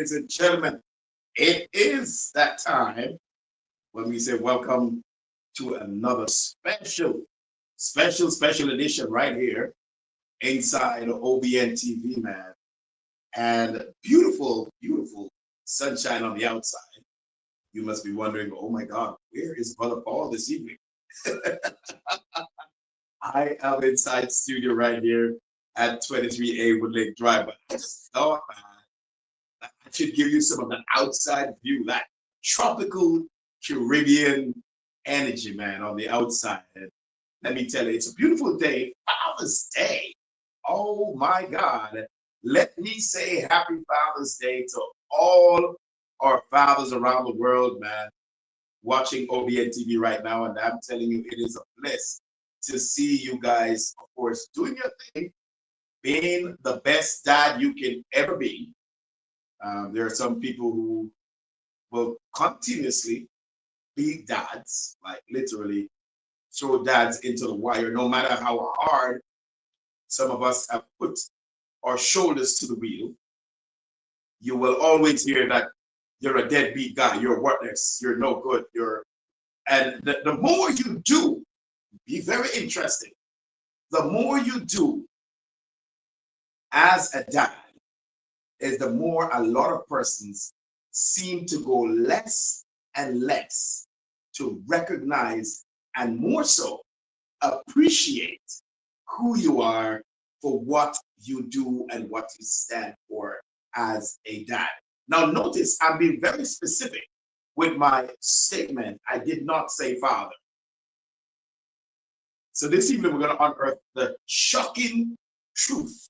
ladies and gentlemen. It is that time when we say welcome to another special edition right here inside OBNTV, man. And beautiful sunshine on the outside. You must be wondering, oh my God, where is Brother Paul this evening? I am inside studio right here at 23A Woodlake Drive. But I just thought, man, I should give you some of the outside view, that tropical Caribbean energy, man, on the outside. And let me tell you, it's a beautiful day, Father's Day. Oh my God. Let me say happy Father's Day to all our fathers around the world, man, watching OBNTV right now. And I'm telling you, it is a bliss to see you guys, of course, doing your thing, being the best dad you can ever be. There are some people who will continuously be dads, like literally throw dads into the wire, no matter how hard some of us have put our shoulders to the wheel. You will always hear that you're a deadbeat guy, you're worthless, you're no good, and the more you do, be very interesting. The more you do as a dad is the more a lot of persons seem to go less and less to recognize and more so appreciate who you are for what you do and what you stand for as a dad. Now notice I'm being very specific with my statement. I did not say father. So this evening we're going to unearth the shocking truth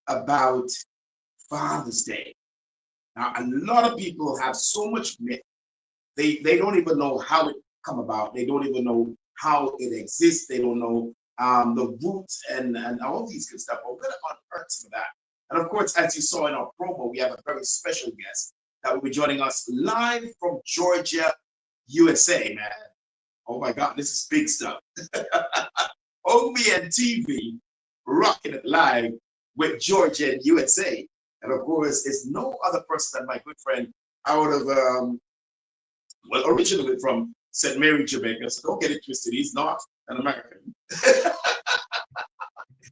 about Father's Day. Now, a lot of people have so much myth. They don't even know how it come about. They don't even know how it exists. They don't know the roots and all these good stuff. But we're going to unearth some of that. And of course, as you saw in our promo, we have a very special guest that will be joining us live from Georgia, USA, man. Oh my God, this is big stuff. OBNTV rocking it live with Georgia and USA. And of course, it's no other person than my good friend out of, originally from St. Mary, Jamaica. So don't get it twisted. He's not an American.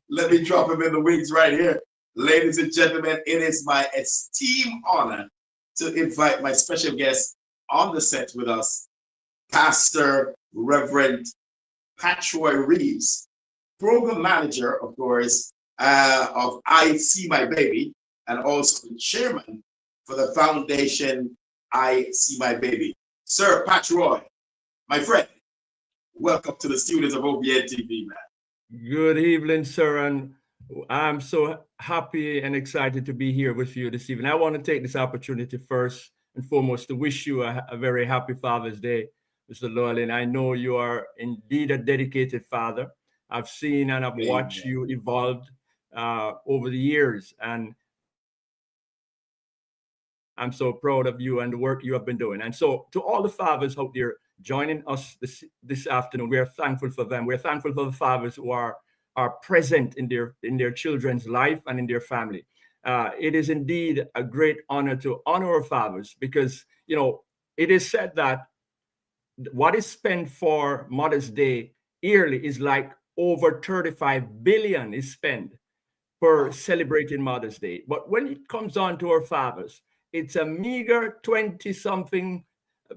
Let me drop him in the wings right here. Ladies and gentlemen, it is my esteemed honor to invite my special guest on the set with us, Pastor Reverend Patrick Reeves, program manager, of course, of I See My Baby, and also the chairman for the foundation I See My Baby. Sir Patrick, my friend, welcome to the studios of OBNTV, man. Good evening, sir, and I'm so happy and excited to be here with you this evening. I want to take this opportunity first and foremost to wish you a very happy Father's Day, Mr. Llewellyn. I know you are indeed a dedicated father. I've seen and I've watched you evolve over the years, and I'm so proud of you and the work you have been doing. And so to all the fathers out there joining us this afternoon, we are thankful for them. We're thankful for the fathers who are present in their children's life and in their family. It is indeed a great honor to honor our fathers because, you know, it is said that what is spent for Mother's Day yearly is like over 35 billion is spent for celebrating Mother's Day. But when it comes on to our fathers, it's a meager 20-something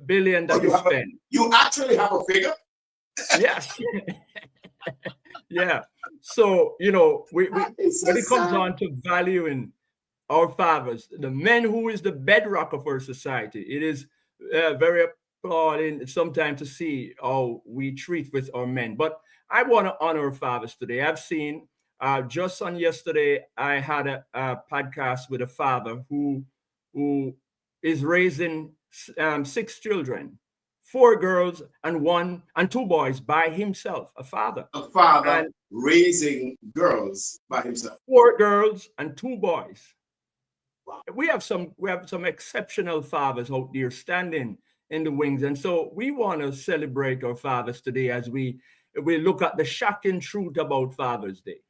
billion that is spent. You actually have a figure? Yes. Yeah. So, you know, when it comes on to valuing our fathers, the men who is the bedrock of our society, it is very applauding sometimes to see how we treat with our men. But I want to honor our fathers today. I've seen just on yesterday, I had a podcast with a father who is raising 6 children, 4 girls and 2 boys by himself, a father. A father and raising girls by himself. 4 girls and 2 boys. Wow. We have some exceptional fathers out there standing in the wings. And so we want to celebrate our fathers today as we look at the shocking truth about Father's Day.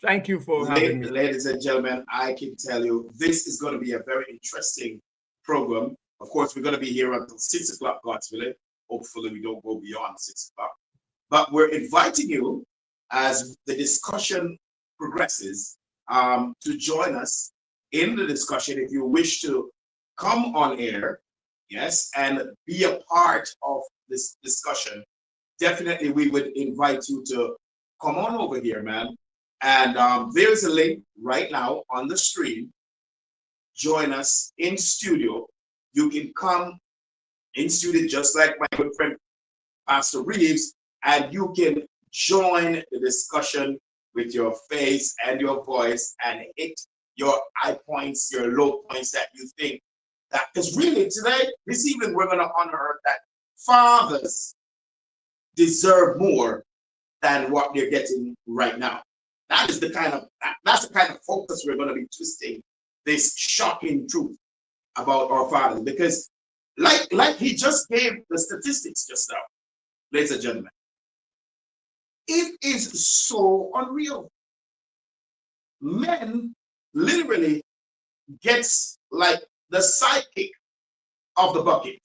Thank you for having me. Ladies and gentlemen, I can tell you this is going to be a very interesting program. Of course, we're going to be here until 6 o'clock, God's willing. Hopefully, we don't go beyond 6 o'clock. But we're inviting you as the discussion progresses to join us in the discussion if you wish to come on air, yes, and be a part of this discussion. Definitely, we would invite you to come on over here, man. And there's a link right now on the stream. Join us in studio. You can come in studio just like my good friend Pastor Reeves, and you can join the discussion with your face and your voice and hit your high points, your low points that you think that, because really today, this evening, we're going to honor that fathers deserve more than what they're getting right now. That's the kind of focus we're going to be twisting this shocking truth about our fathers, because like he just gave the statistics just now, ladies and gentlemen, it is so unreal. Men literally gets like the sidekick of the bucket.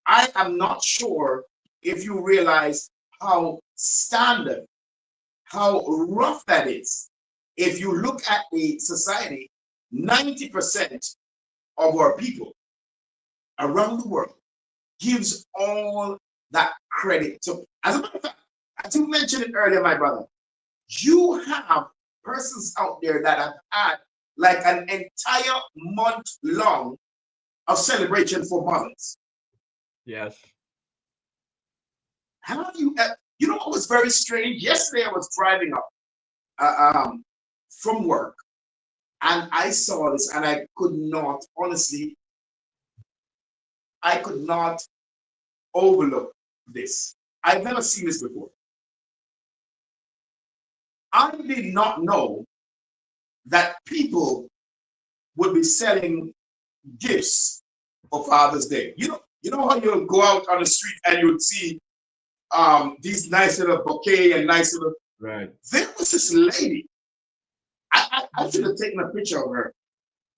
I am not sure if you realize how standard, how rough that is. If you look at the society, 90% of our people around the world gives all that credit to. As a matter of fact, as you mentioned it earlier, my brother, you have persons out there that have had like an entire month long of celebration for mothers. Yes. How do you, you know what was very strange? Yesterday I was driving up from work, and I saw this, and I could not, honestly, I could not overlook this. I've never seen this before. I did not know that people would be selling gifts for Father's Day. You know how you go out on the street and you would see these nice little bouquet and nice little. Right. There was this lady. I should have taken a picture of her.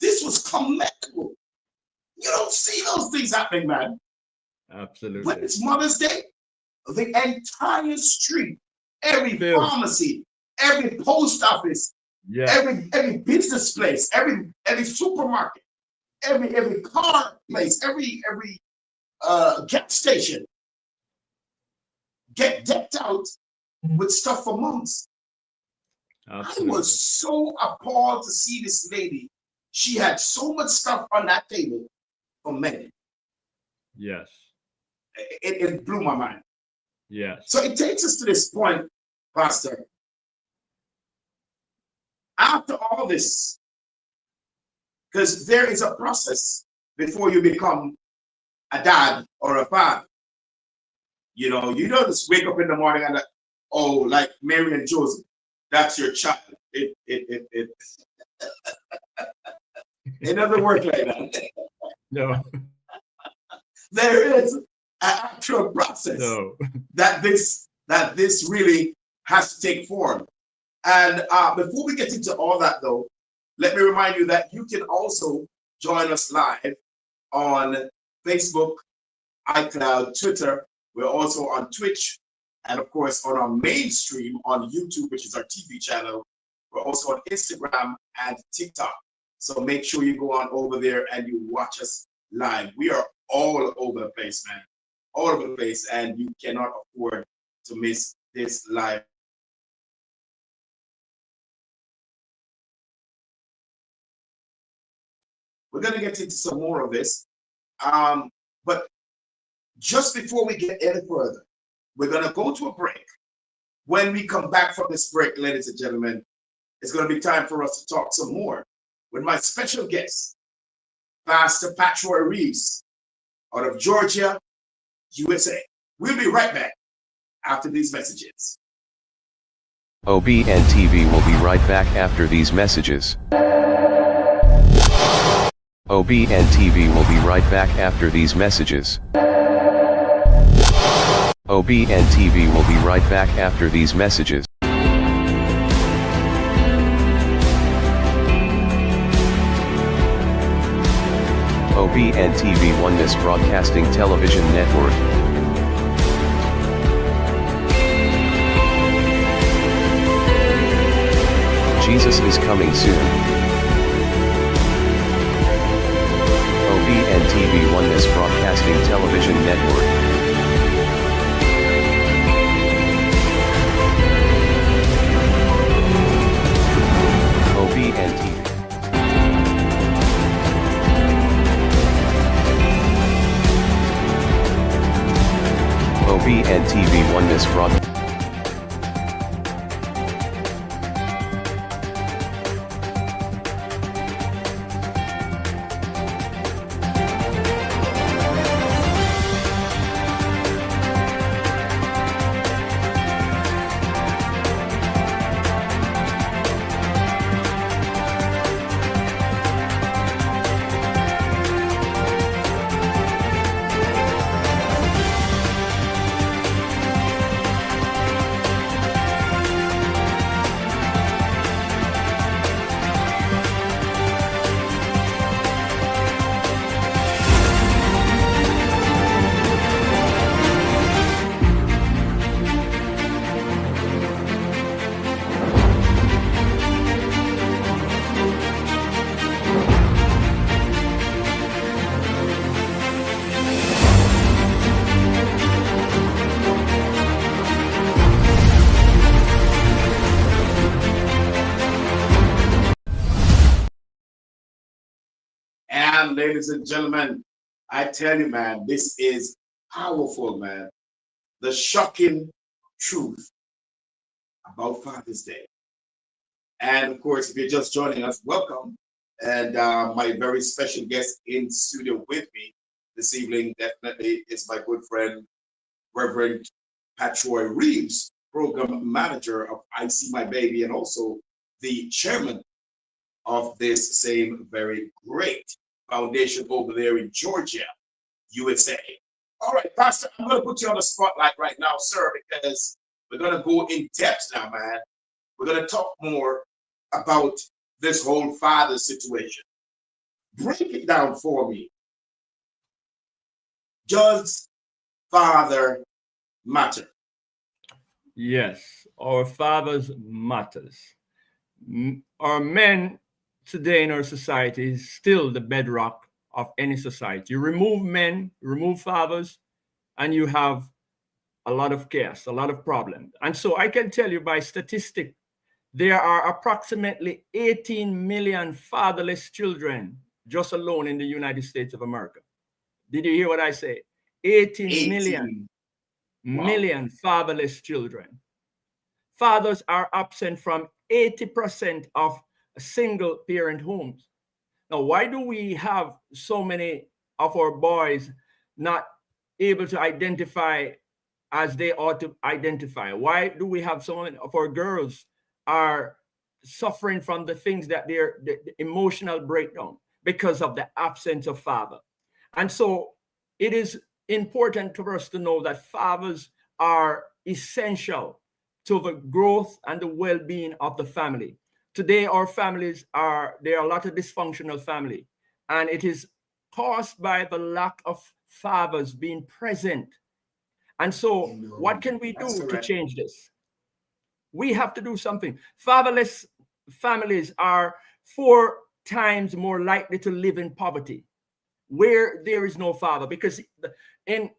This was commendable. You don't see those things happening, man. Absolutely. When it's Mother's Day, the entire street, every pharmacy, every post office, every business place, every supermarket, every car place, every gas station get decked out with stuff for moms. Absolutely. I was so appalled to see this lady. She had so much stuff on that table for men. Yes. It blew my mind. Yes. So it takes us to this point, Pastor. After all this, because there is a process before you become a dad or a father. You don't just wake up in the morning and like Mary and Joseph, that's your child. It doesn't work like that. No. There is an actual process that this really has to take form. And before we get into all that, though, let me remind you that you can also join us live on Facebook, iCloud, Twitter. We're also on Twitch, and of course on our mainstream on YouTube, which is our TV channel. We're also on Instagram and TikTok. So make sure you go on over there and you watch us live. We are all over the place, man. All over the place, and you cannot afford to miss this live. We're going to get into some more of this. But just before we get any further, we're going to go to a break. When we come back from this break, ladies and gentlemen, it's going to be time for us to talk some more with my special guest, Pastor Patrick Reeves, out of Georgia, USA. We'll be right back after these messages. OBNTV will be right back after these messages. OBNTV will be right back after these messages. OBNTV will be right back after these messages. OBNTV Oneness Broadcasting Television Network. Jesus is coming soon. OBNTV Oneness Broadcasting Television Network. OBNTV. OBNTV Oneness Broadcasting. And ladies and gentlemen, I tell you, man, this is powerful, man. The shocking truth about Father's Day. And of course, if you're just joining us, welcome. And my very special guest in studio with me this evening definitely is my good friend, Reverend Patroy Reeves, program manager of I See My Baby, and also the chairman of this same very great foundation over there in Georgia, USA. All right, Pastor, I'm going to put you on the spotlight right now, sir, because we're going to go in depth now, man. We're going to talk more about this whole father situation. Break it down for me. Does father matter? Yes, our fathers matters. Our men today in our society is still the bedrock of any society. You remove men, remove fathers, and you have a lot of chaos, a lot of problems. And so I can tell you by statistic, there are approximately 18 million fatherless children just alone in the United States of America. Did you hear what I say? 18 million fatherless children. Fathers are absent from 80% of single parent homes. Now, why do we have so many of our boys not able to identify as they ought to identify? Why do we have so many of our girls are suffering from the things that the emotional breakdown because of the absence of father? And so it is important for us to know that fathers are essential to the growth and the well-being of the family. Today, our families there are a lot of dysfunctional family, and it is caused by the lack of fathers being present. And so what can we do to change this? We have to do something. Fatherless families are 4 times more likely to live in poverty where there is no father, because in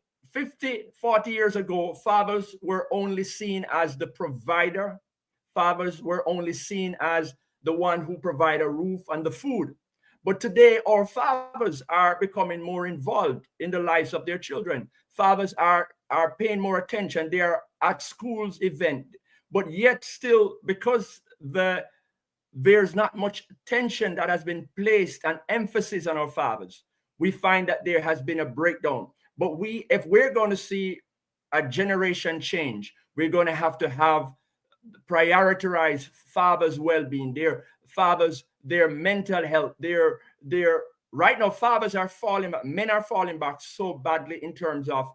40 years ago, fathers were only seen as the provider. Fathers were only seen as the one who provide a roof and the food. But today, our fathers are becoming more involved in the lives of their children. Fathers are paying more attention. They are at schools event. But yet still, because there's not much attention that has been placed and emphasis on our fathers, we find that there has been a breakdown. But if we're going to see a generation change, we're going to have prioritize fathers' well-being, their mental health, right now fathers are falling back, men are falling back so badly in terms of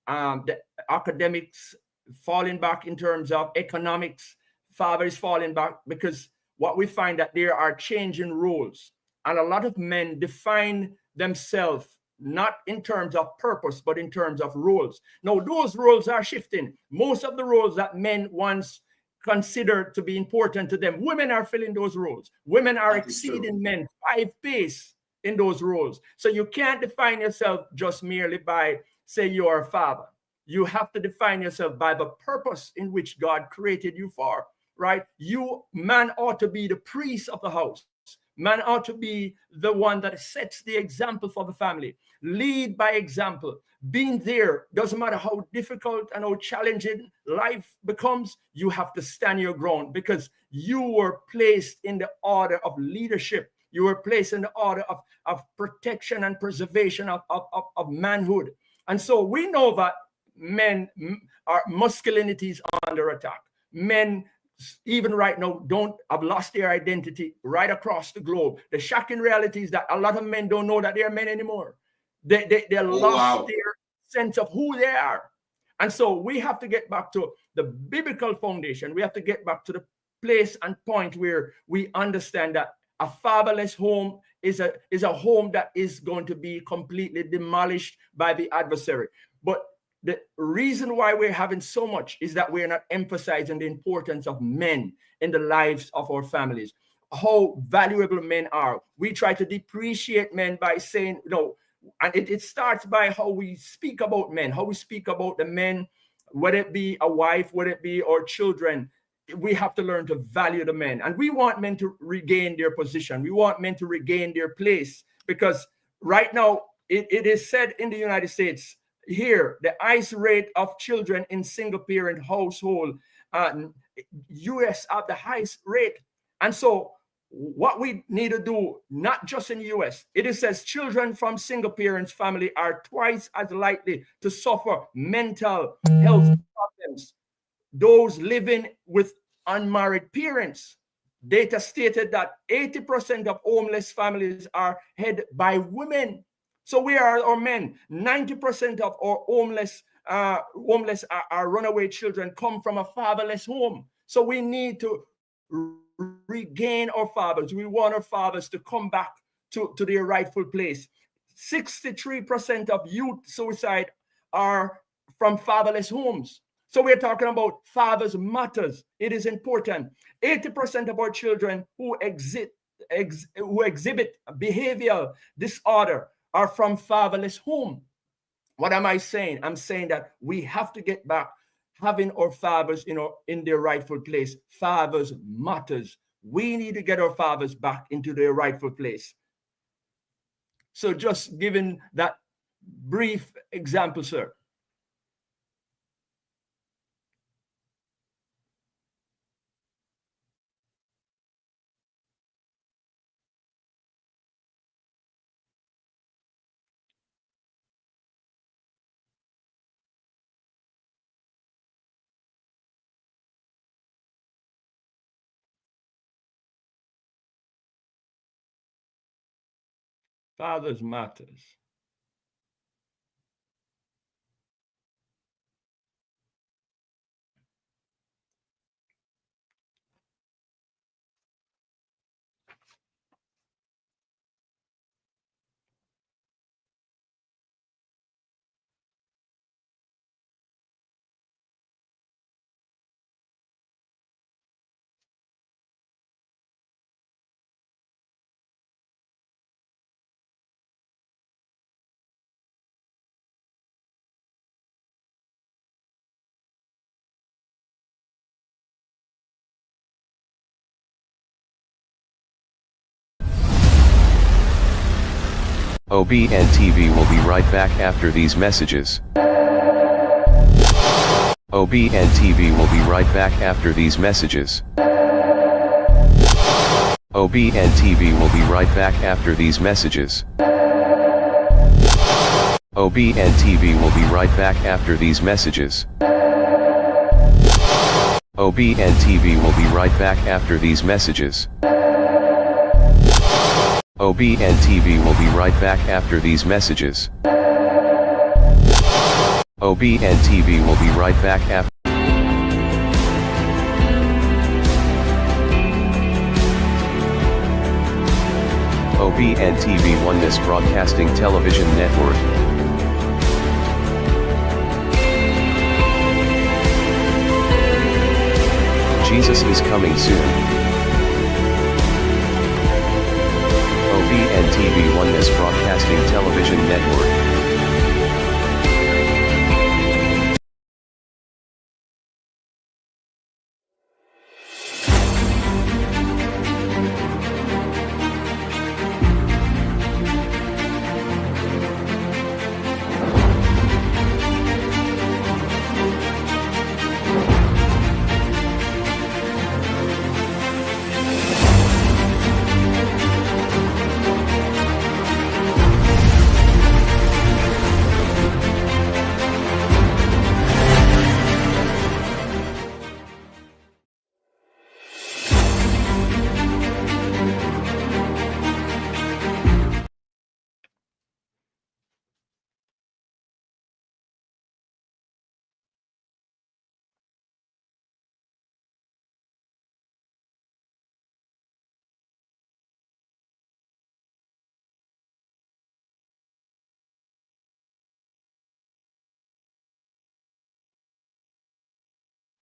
the academics, falling back in terms of economics. Father is falling back because what we find that there are changing roles, and a lot of men define themselves, not in terms of purpose, but in terms of roles. Now, those roles are shifting. Most of the roles that men once considered to be important to them, women are filling those roles. Women are exceeding men 5 pace in those roles. So you can't define yourself just merely by, say, you're a father. You have to define yourself by the purpose in which God created you for, right? Man ought to be the priest of the house. Man ought to be the one that sets the example for the family. Lead by example. Being there, doesn't matter how difficult and how challenging life becomes, you have to stand your ground, because you were placed in the order of leadership. You were placed in the order of protection and preservation of manhood. And so we know that masculinity is under attack. Men, even right now, have lost their identity right across the globe. The shocking reality is that a lot of men don't know that they're men anymore. They lost their sense of who they are. And so we have to get back to the biblical foundation. We have to get back to the place and point where we understand that a fatherless home is a home that is going to be completely demolished by the adversary. But the reason why we're having so much is that we're not emphasizing the importance of men in the lives of our families, how valuable men are. We try to depreciate men by saying, and it starts by how we speak about men, how we speak about the men, whether it be a wife, whether it be our children. We have to learn to value the men. And we want men to regain their position. We want men to regain their place, because right now it is said in the United States, here, the ICE rate of children in single parent household, US have the highest rate. And so what we need to do, not just in the US, it says children from single parents family are twice as likely to suffer mental health problems. Those living with unmarried parents. Data stated that 80% of homeless families are headed by women. So where are our men? 90% of our homeless our runaway children come from a fatherless home. So we need to regain our fathers. We want our fathers to come back to their rightful place. 63% of youth suicide are from fatherless homes. So we're talking about fathers matters. It is important. 80% of our children who exhibit behavioral disorder are from fatherless home. What am I saying? I'm saying that we have to get back having our fathers in their rightful place. Fathers matters. We need to get our fathers back into their rightful place. So just giving that brief example, sir. Fathers matters. OBNTV will be right back after these messages. OBNTV will be right back after these messages. OBNTV will be right back after these messages. OBNTV will be right back after these messages. OBNTV will be right back after these messages. OBNTV will be right back after these messages. OBNTV will be right back after. OBNTV Oneness Broadcasting Television Network. Jesus is coming soon. OBNTV Oneness Broadcasting Television Network.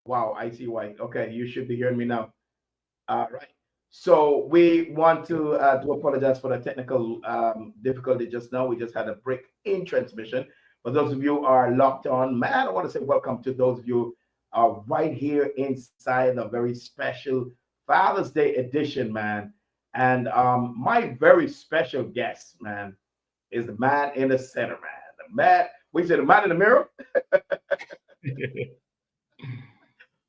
Wow, I see why. Okay, you should be hearing me now. Right. So we want to apologize for the technical difficulty just now. We just had a break in transmission. For those of you who are locked on, man, I want to say welcome to those of you are right here inside a very special Father's Day edition, man. And my very special guest, man, is the man in the center, man. The man, we say the man in the mirror.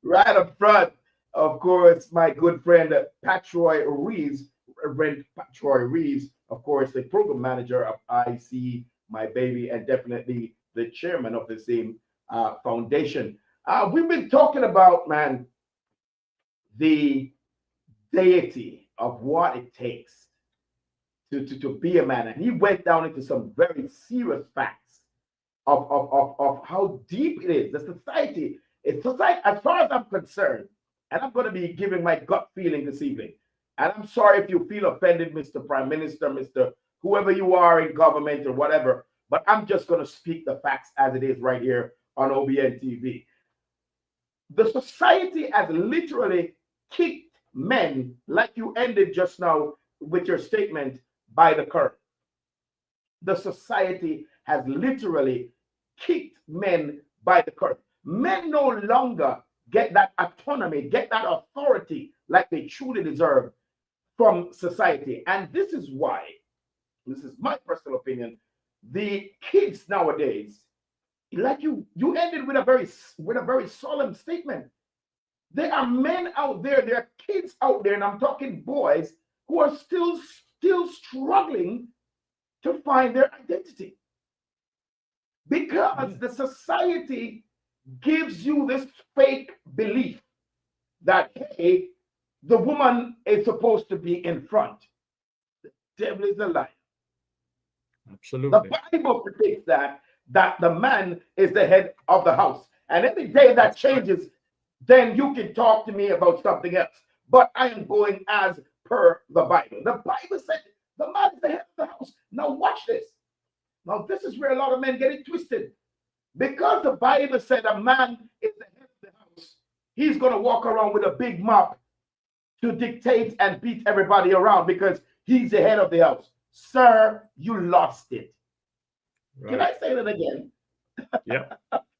Right up front, of course, my good friend Patroy Reeves, Reverend Patroy Reeves, of course, the program manager of I See My Baby, and definitely the chairman of the same foundation. We've been talking about, man, the deity of what it takes to be a man. And he went down into some very serious facts of how deep it is. The society. It's like, as far as I'm concerned, and I'm going to be giving my gut feeling this evening, and I'm sorry if you feel offended, Mr. Prime Minister, Mr. whoever you are in government or whatever, but I'm just going to speak the facts as it is right here on OBN TV. The society has literally kicked men, like you ended just now with your statement, by the curb. The society has literally kicked men by the curb. Men no longer get that autonomy, get that authority like they truly deserve from society. And this is why, this is my personal opinion, the kids nowadays, like you ended with a very solemn statement. There are men out there, there are kids out there, and I'm talking boys, who are still struggling to find their identity. Because the society gives you this fake belief that, hey, the woman is supposed to be in front. The devil is a liar. Absolutely. The Bible predicts that the man is the head of the house. And any day that changes, then you can talk to me about something else. But I am going as per the Bible. The Bible said the man is the head of the house. Now watch this. Now this is where a lot of men get it twisted. Because the Bible said a man is the head of the house, he's going to walk around with a big mop to dictate and beat everybody around because he's the head of the house. Sir, you lost it. Right. Can I say that again? Yeah.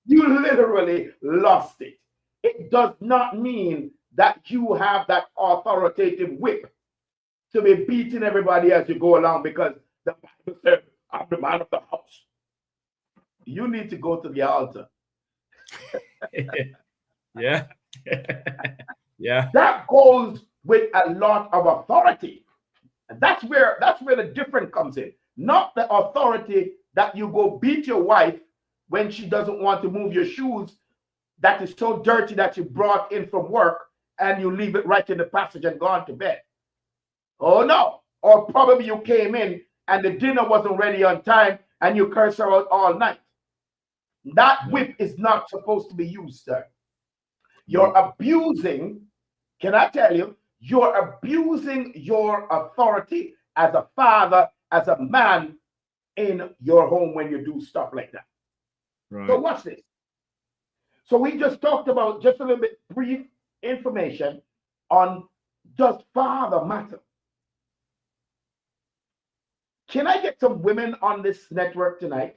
You literally lost it. It does not mean that you have that authoritative whip to be beating everybody as you go along because the Bible said, I'm the man of the house. You need to go to the altar. Yeah. Yeah. That goes with a lot of authority. And that's where the difference comes in. Not the authority that you go beat your wife when she doesn't want to move your shoes that is so dirty that you brought in from work and you leave it right in the passage and gone to bed. Oh no. Or probably you came in and the dinner wasn't ready on time and you curse her out all night. That whip is not supposed to be used, sir. You're abusing, can I tell you, you're abusing your authority as a father, as a man in your home when you do stuff like that. Right. So watch this. So we just talked about just a little bit brief information on does father matter? Can I get some women on this network tonight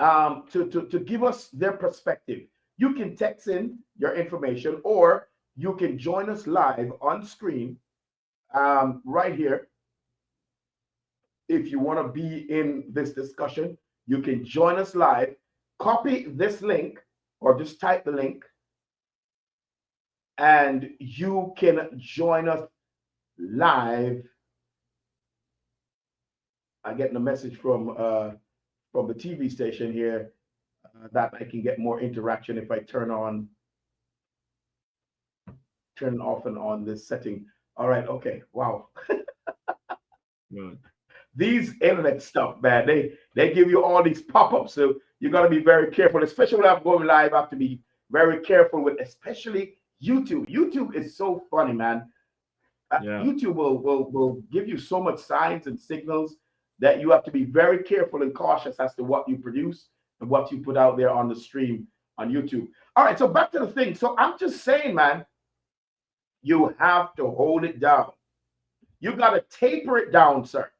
to give us their perspective? You can text in your information, or you can join us live on screen right here. If you want to be in this discussion, you can join us live. Copy this link or just type the link, and you can join us live. I'm getting a message from the TV station here that I can get more interaction if I turn off and on this setting. All right, okay, wow. These internet stuff, man, they give you all these pop-ups, so you got to be very careful, especially when I'm going live. I have to be very careful with, especially YouTube. YouTube is so funny, man. YouTube will give you so much signs and signals that you have to be very careful and cautious as to what you produce and what you put out there on the stream on YouTube. All right, so back to the thing. So I'm just saying, man, you have to hold it down. You got to taper it down, sir.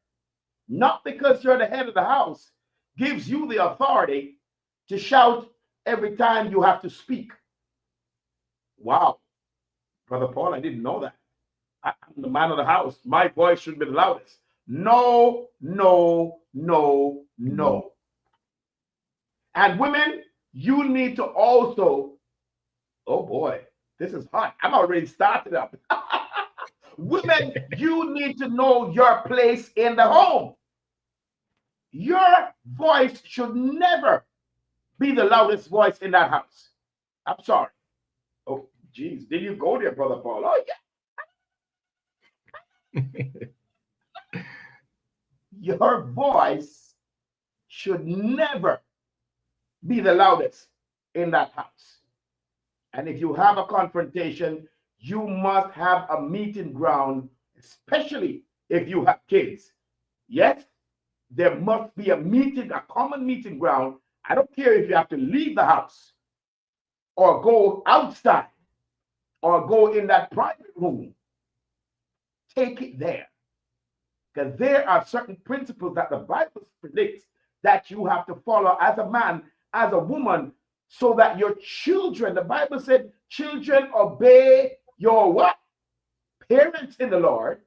Not because you're the head of the house gives you the authority to shout every time you have to speak. Wow. Brother Paul, I didn't know that. I'm the man of the house. My voice should be the loudest. No, no, no, no. And women, you need to also, oh boy, this is hot. I'm already started up. Women, you need to know your place in the home. Your voice should never be the loudest voice in that house. I'm sorry. Oh, geez. Did you go there, Brother Paul? Oh, yeah. Your voice should never be the loudest in that house. And if you have a confrontation, you must have a meeting ground, especially if you have kids. Yes, there must be a common meeting ground. I don't care if you have to leave the house or go outside or go in that private room. Take it there. Because there are certain principles that the Bible predicts that you have to follow as a man, as a woman, so that your children, the Bible said, children obey your what? Parents in the Lord.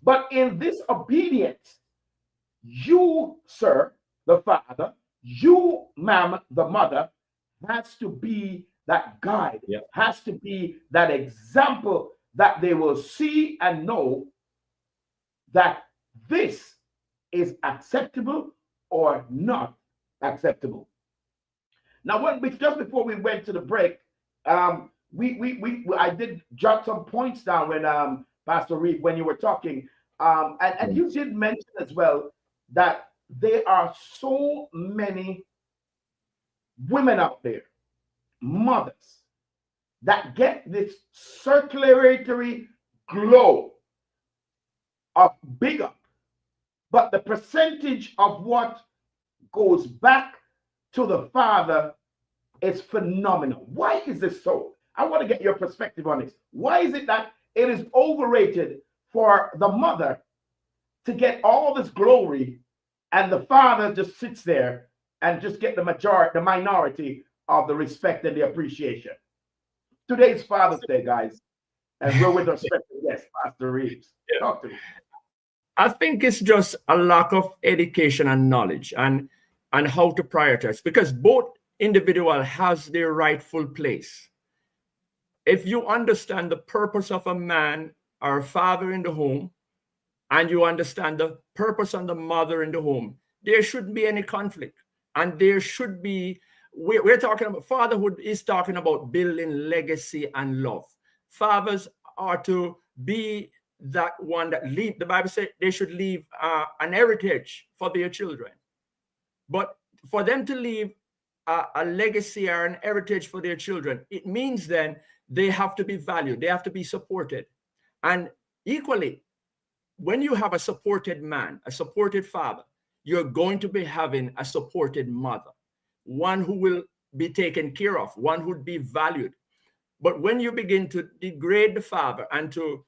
But in this obedience, you, sir, the father, you, ma'am, the mother, has to be that guide, has to be that example that they will see and know that this is acceptable or not acceptable. Now, just before we went to the break, I did jot some points down when Pastor Reeves, when you were talking, and you did mention as well that there are so many women out there, mothers, that get this circulatory glow of big up, but the percentage of what goes back to the father is phenomenal. Why is this so? I want to get your perspective on this. Why is it that it is overrated for the mother to get all this glory and the father just sits there and just get the minority of the respect and the appreciation? Today's Father's Day, guys, and we're with our special guest, Pastor Reeves. Talk to me. I think it's just a lack of education and knowledge and how to prioritize, because both individual has their rightful place. If you understand the purpose of a man or a father in the home, and you understand the purpose of the mother in the home, there shouldn't be any conflict. And there should be, we're talking about, fatherhood is talking about building legacy and love. Fathers are to be that one that leave. The Bible says they should leave an heritage for their children. But for them to leave a legacy or an heritage for their children, it means then they have to be valued. They have to be supported. And equally, when you have a supported man, a supported father, you're going to be having a supported mother, one who will be taken care of, one who would be valued. But when you begin to degrade the father and to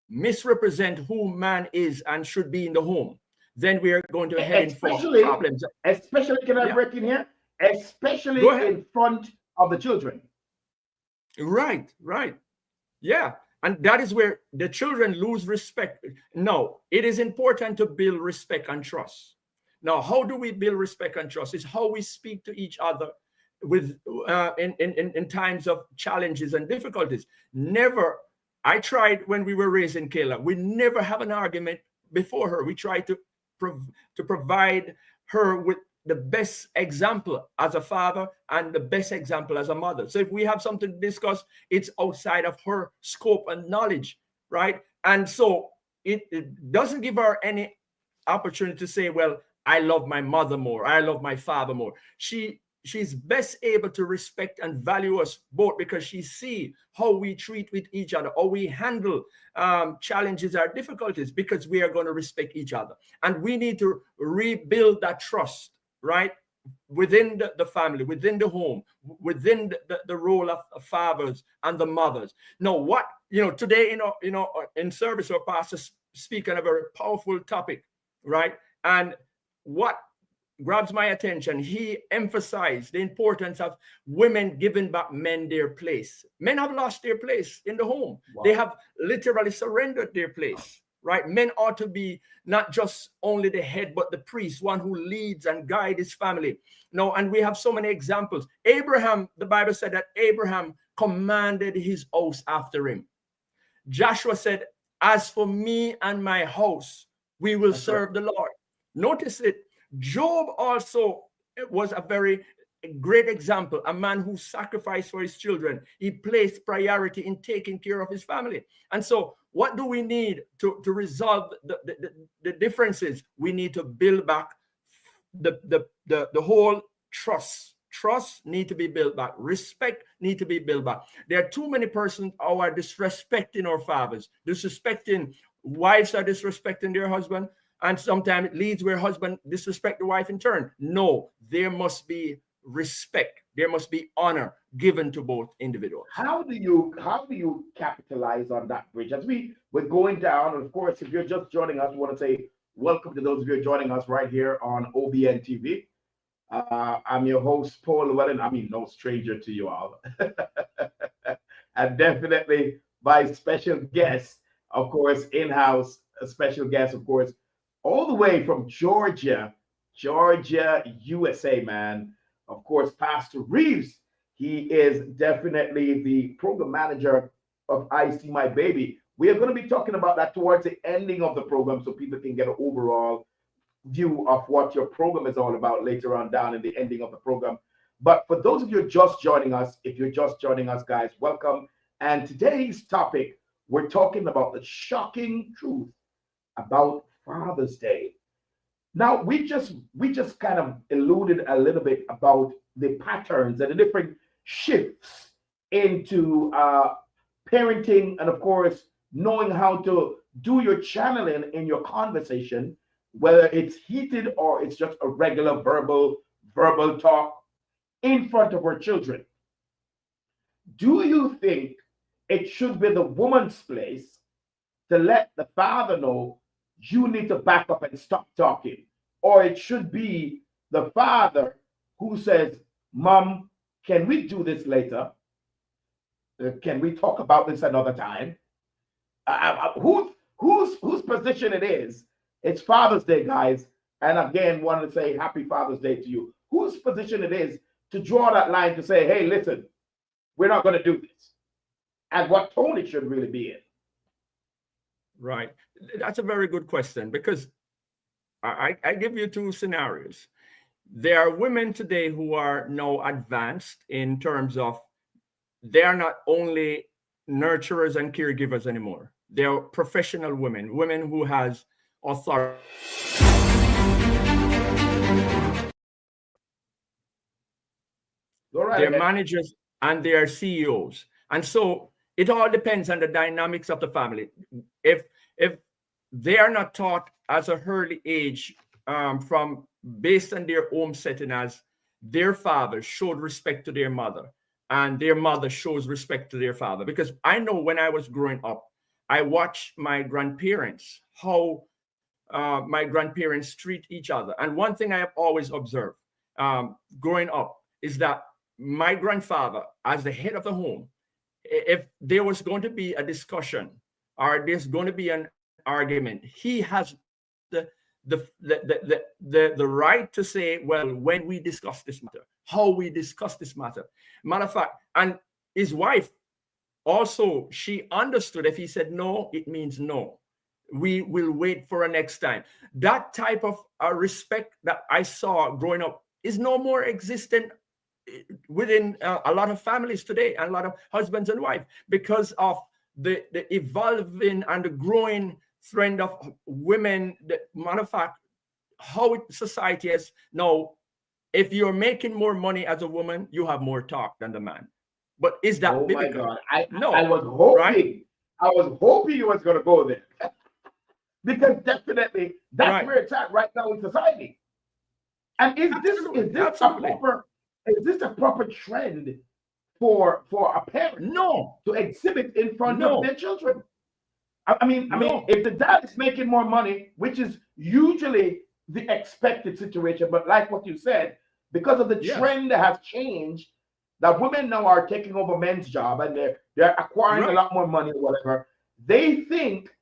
misrepresent who man is and should be in the home, then we are going to be heading for problems. Especially, can I break in here? Especially in front of the children. Right. Yeah. And that is where the children lose respect. No, it is important to build respect and trust. Now, how do we build respect and trust? It's how we speak to each other with in times of challenges and difficulties. Never, I tried when we were raising Kayla, we never have an argument before her. We try to provide her with the best example as a father and the best example as a mother. So if we have something to discuss, it's outside of her scope and knowledge, right? And so it doesn't give her any opportunity to say, well, I love my mother more, I love my father more. She's best able to respect and value us both because she sees how we treat with each other, how we handle challenges or difficulties, because we are going to respect each other. And we need to rebuild that trust, right? Within the family, within the home, within the role of fathers and the mothers. Now, today, in service, our pastor speak on a very powerful topic, right? And what grabs my attention, he emphasized the importance of women giving back men their place. Men have lost their place in the home. Wow. They have literally surrendered their place, right? Men ought to be not just only the head, but the priest, one who leads and guides his family. No, and we have so many examples. Abraham, the Bible said that Abraham commanded his house after him. Joshua said, as for me and my house, we will serve the Lord. Notice it. Job also was a very great example, a man who sacrificed for his children. He placed priority in taking care of his family. And so what do we need to resolve the differences? We need to build back the whole trust. Trust need to be built back. Respect need to be built back. There are too many persons who are disrespecting our fathers, disrespecting wives are disrespecting their husband. And sometimes it leads where husband disrespect the wife in turn. No, there must be respect. There must be honor given to both individuals. How do you capitalize on that bridge? As we're going down, and of course, if you're just joining us, we want to say welcome to those of you joining us right here on OBNTV. I'm your host, Paul Llewellyn. I mean, no stranger to you all. And definitely my special guest, of course, in-house, a special guest, of course, all the way from Georgia, USA, man. Of course, Pastor Reeves. He is definitely the program manager of I See My Baby. We are going to be talking about that towards the ending of the program so people can get an overall view of what your program is all about later on down in the ending of the program. But for those of you just joining us, if you're just joining us, guys, welcome. And today's topic, we're talking about the shocking truth about Father's Day. Now, we just kind of alluded a little bit about the patterns and the different shifts into parenting, and of course, knowing how to do your channeling in your conversation, whether it's heated or it's just a regular verbal talk in front of our children. Do you think it should be the woman's place to let the father know you need to back up and stop talking? Or it should be the father who says, Mom, can we do this later? Can we talk about this another time? Whose position it is? It's Father's Day, guys. And again, wanted to say happy Father's Day to you. Whose position it is to draw that line to say, hey, listen, we're not going to do this. And what tone it should really be in. Right. That's a very good question, because I give you two scenarios. There are women today who are now advanced in terms of they are not only nurturers and caregivers anymore. They are professional women who has authority. They're managers and they are CEOs. And so it all depends on the dynamics of the family. If they are not taught as a early age, from based on their home setting, as their father showed respect to their mother and their mother shows respect to their father. Because I know when I was growing up, I watched my grandparents, how my grandparents treat each other. And one thing I have always observed growing up is that my grandfather, as the head of the home, if there was going to be a discussion or there's going to be an argument, he has the right to say, well, when we discuss this matter, how we discuss this matter. Matter of fact, and his wife also, she understood if he said no, it means no. We will wait for a next time. That type of respect that I saw growing up is no more existent within a lot of families today, and a lot of husbands and wives, because of the evolving and the growing trend of women. The matter of fact, how society is now, if you're making more money as a woman, you have more talk than the man. But is that oh my biblical? God. No. I was hoping, right? I was hoping you was going to go there. Because definitely that's Right. where it's at right now in society. And is this a proper trend for a parent No. to exhibit in front No. of their children? I mean, No. if the dad is making more money, which is usually the expected situation, but like what you said, because of the Yes. trend that has changed, that women now are taking over men's job and they're acquiring Right. a lot more money or whatever. They think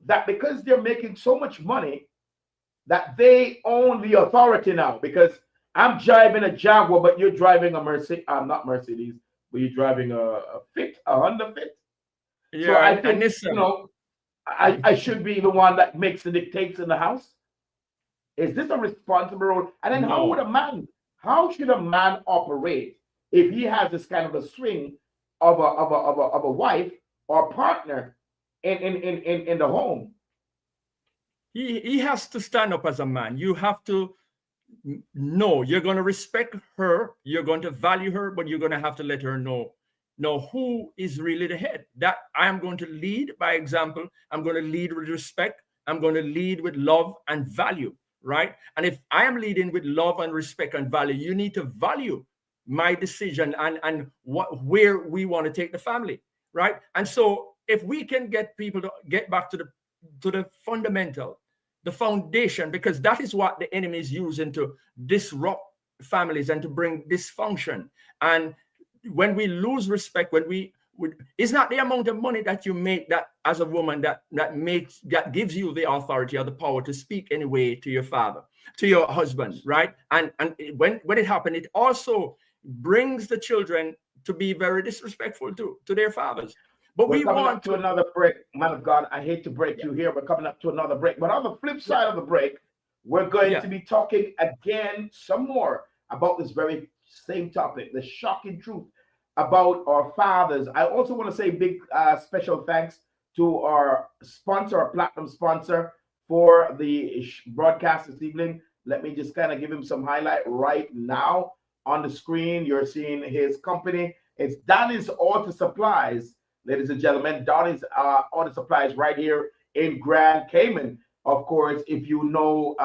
that because they're making so much money, that they own the authority now. Because I'm driving a Jaguar, but you're driving a Mercedes. Not Mercedes, but you're driving a Honda Fit. Yeah, So I and think, listen, you know, I should be the one that makes the dictates in the house. Is this a responsible role? And then No. how should a man operate if he has this kind of a swing of a wife or partner in the home? he has to stand up as a man. You have to know you're going to respect her, you're going to value her, but you're going to have to let her know who is really the head. That I am going to lead by example. I'm going to lead with respect. I'm going to lead with love and value, right? And if I am leading with love and respect and value, you need to value my decision and where we want to take the family, right? And so if we can get people to get back to the fundamental, the foundation, because that is what the enemy is using to disrupt families and to bring dysfunction. And when we lose respect, it's not the amount of money that you make that as a woman that gives you the authority or the power to speak anyway to your father, to your husband, right? And when it happened, it also brings the children to be very disrespectful to their fathers. But We're we coming want up to another break, man of God. I hate to break you here. We're coming up to another break. But on the flip side of the break, we're going to be talking again some more about this very same topic, the shocking truth about our fathers. I also want to say big special thanks to our sponsor, our platinum sponsor for the broadcast this evening. Let me just kind of give him some highlight right now. On the screen, you're seeing his company. It's Donnie's Auto Supplies. Ladies and gentlemen, Donnie's Auto Supplies right here in Grand Cayman. Of course, if you know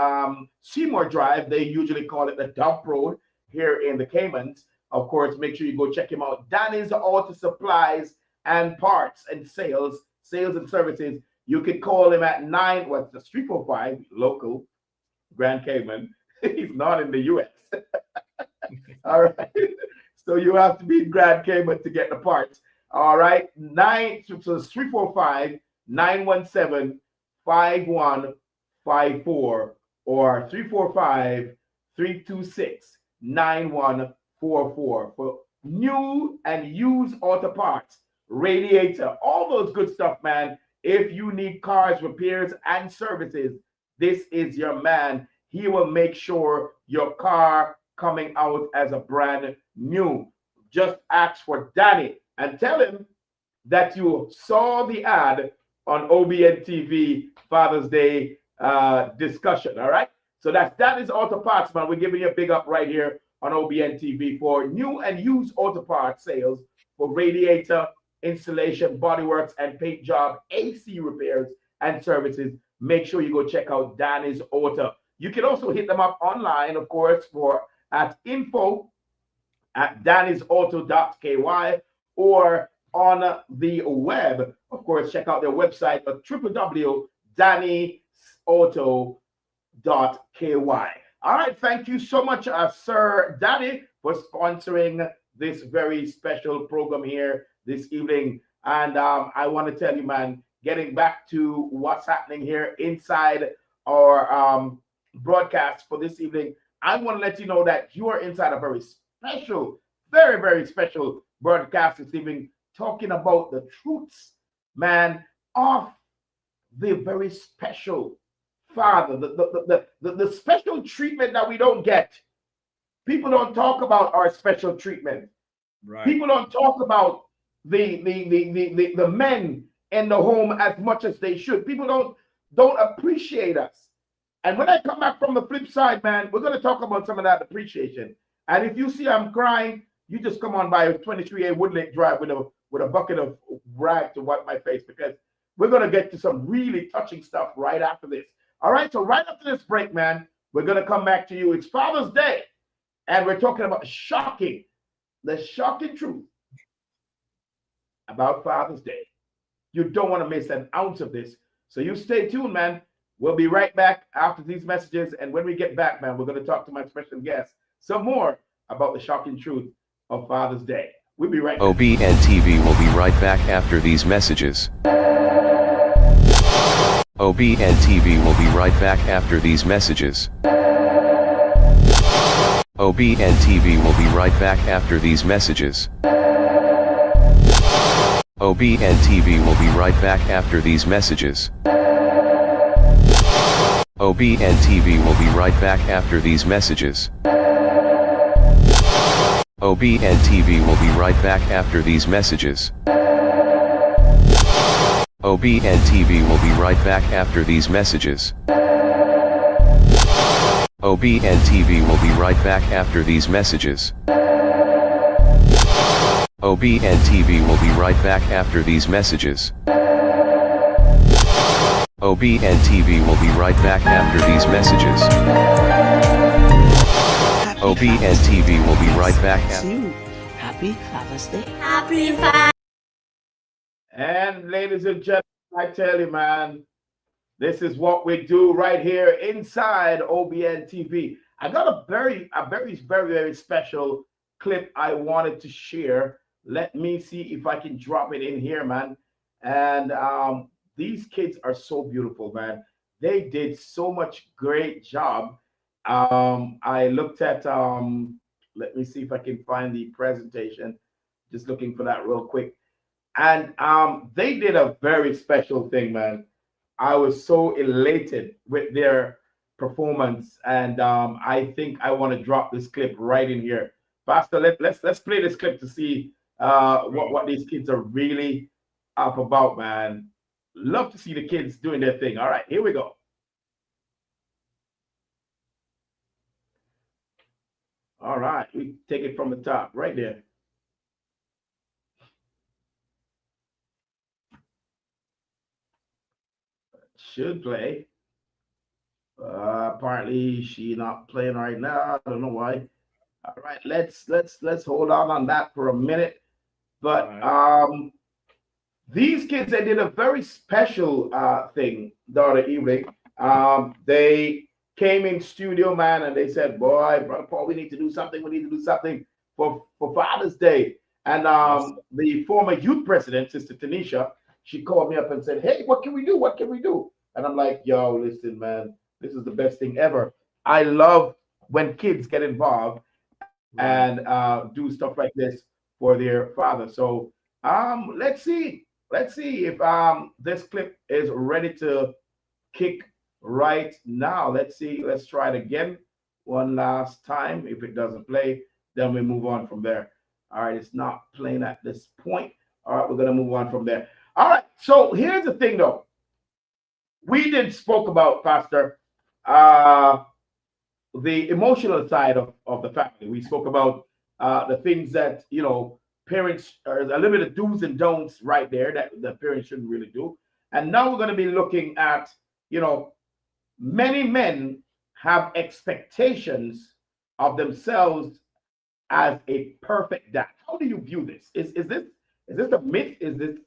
Seymour Drive, they usually call it the Dump Road here in the Caymans. Of course, make sure you go check him out. Donnie's Auto Supplies and Parts and Sales and Services. You can call him at 345 local Grand Cayman. He's not in the U.S. All right. So you have to be in Grand Cayman to get the parts. All right. 345-917-5154 or 345-326-9144 for new and used auto parts, radiator, all those good stuff, man. If you need cars repairs and services, this is your man. He will make sure your car coming out as a brand new. Just ask for Danny and tell him that you saw the ad on OBNTV Father's Day discussion. All right. So that's Danny's Auto Parts, man. We're giving you a big up right here on OBNTV for new and used auto parts sales for radiator, installation, bodyworks, and paint job, AC repairs and services, make sure you go check out Danny's Auto. You can also hit them up online, of course, at info@dannysauto.ky, or on the web, of course, check out their website at www.dannysauto.ky. All right, thank you so much, Sir Danny, for sponsoring this very special program here this evening. And I want to tell you, man, getting back to what's happening here inside our broadcast for this evening, I want to let you know that you are inside a very special, very, very special broadcast this evening, talking about the truths, man, of the very special Father, the special treatment that we don't get. People don't talk about our special treatment. Right. People don't talk about the men in the home as much as they should. People don't appreciate us. And when I come back from the flip side, man, we're going to talk about some of that appreciation. And if you see I'm crying, you just come on by 23A Woodlake Drive with a bucket of rag to wipe my face, because we're going to get to some really touching stuff right after this. All right, so right after this break, man, we're going to come back to you. It's Father's Day, and we're talking about the shocking truth about Father's Day. You don't want to miss an ounce of this. So you stay tuned, man. We'll be right back after these messages. And when we get back, man, we're going to talk to my special guest some more about the shocking truth of Father's Day. We'll be right back. OBNTV will be right back after these messages. OBNTV will be right back after these messages. OBNTV will be right back after these messages. OBNTV will be right back after these messages. OBNTV will be right back after these messages. OBNTV will be right back after these messages. OBNTV will be right back after these messages. OBNTV will be right back after these messages. OBNTV will be right back after these messages. OBNTV will be right back after these messages. OBNTV will be right back after. Happy Father's Day. Happy Father's Day. And ladies and gentlemen, I tell you, man, this is what we do right here inside OBNTV. I got a very, very special clip I wanted to share. Let me see if I can drop it in here, man. And these kids are so beautiful, man. They did so much great job. I looked at, let me see if I can find the presentation. Just looking for that real quick. And they did a very special thing, man. I was so elated with their performance, and I think I want to drop this clip right in here. Pastor, let's play this clip to see what these kids are really up about, man. Love to see the kids doing their thing. All right, here we go. All right, we take it from the top right there. Should play. Apparently she not playing right now. I don't know why. All right, let's hold on that for a minute. But these kids, they did a very special thing the other evening. They came in studio, man, and they said, "Boy, Brother Paul, we need to do something. We need to do something for Father's Day." And the former youth president, Sister Tanisha, she called me up and said, "Hey, what can we do? What can we do?" And I'm like, "Yo, listen, man, this is the best thing ever." I love when kids get involved and do stuff like this for their father. So let's see if this clip is ready to kick right now. Let's see. Let's try it again one last time. If it doesn't play, then we move on from there. All right, it's not playing at this point. All right, we're gonna move on from there. All right, so here's the thing, though. We did spoke about, Pastor, the emotional side of the family. We spoke about the things that, you know, parents, there's a little bit of do's and don'ts right there that the parents shouldn't really do. And now we're going to be looking at, many men have expectations of themselves as a perfect dad. How do you view this? Is this a myth? Is this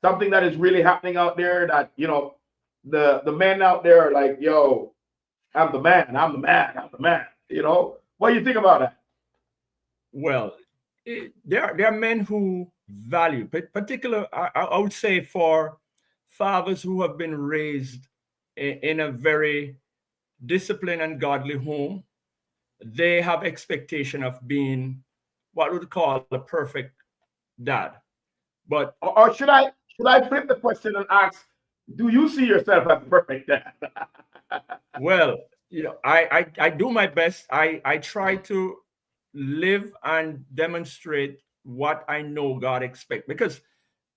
something that is really happening out there, that the men out there are like, yo, I'm the man, I'm the man, I'm the man. What do you think about that? Well, there are men who value, particular, I would say, for fathers who have been raised in a very disciplined and godly home. They have expectation of being what we would call a perfect dad. But or should I flip the question and ask, do you see yourself as a perfect dad? well, I do my best. I try to live and demonstrate what I know God expects, because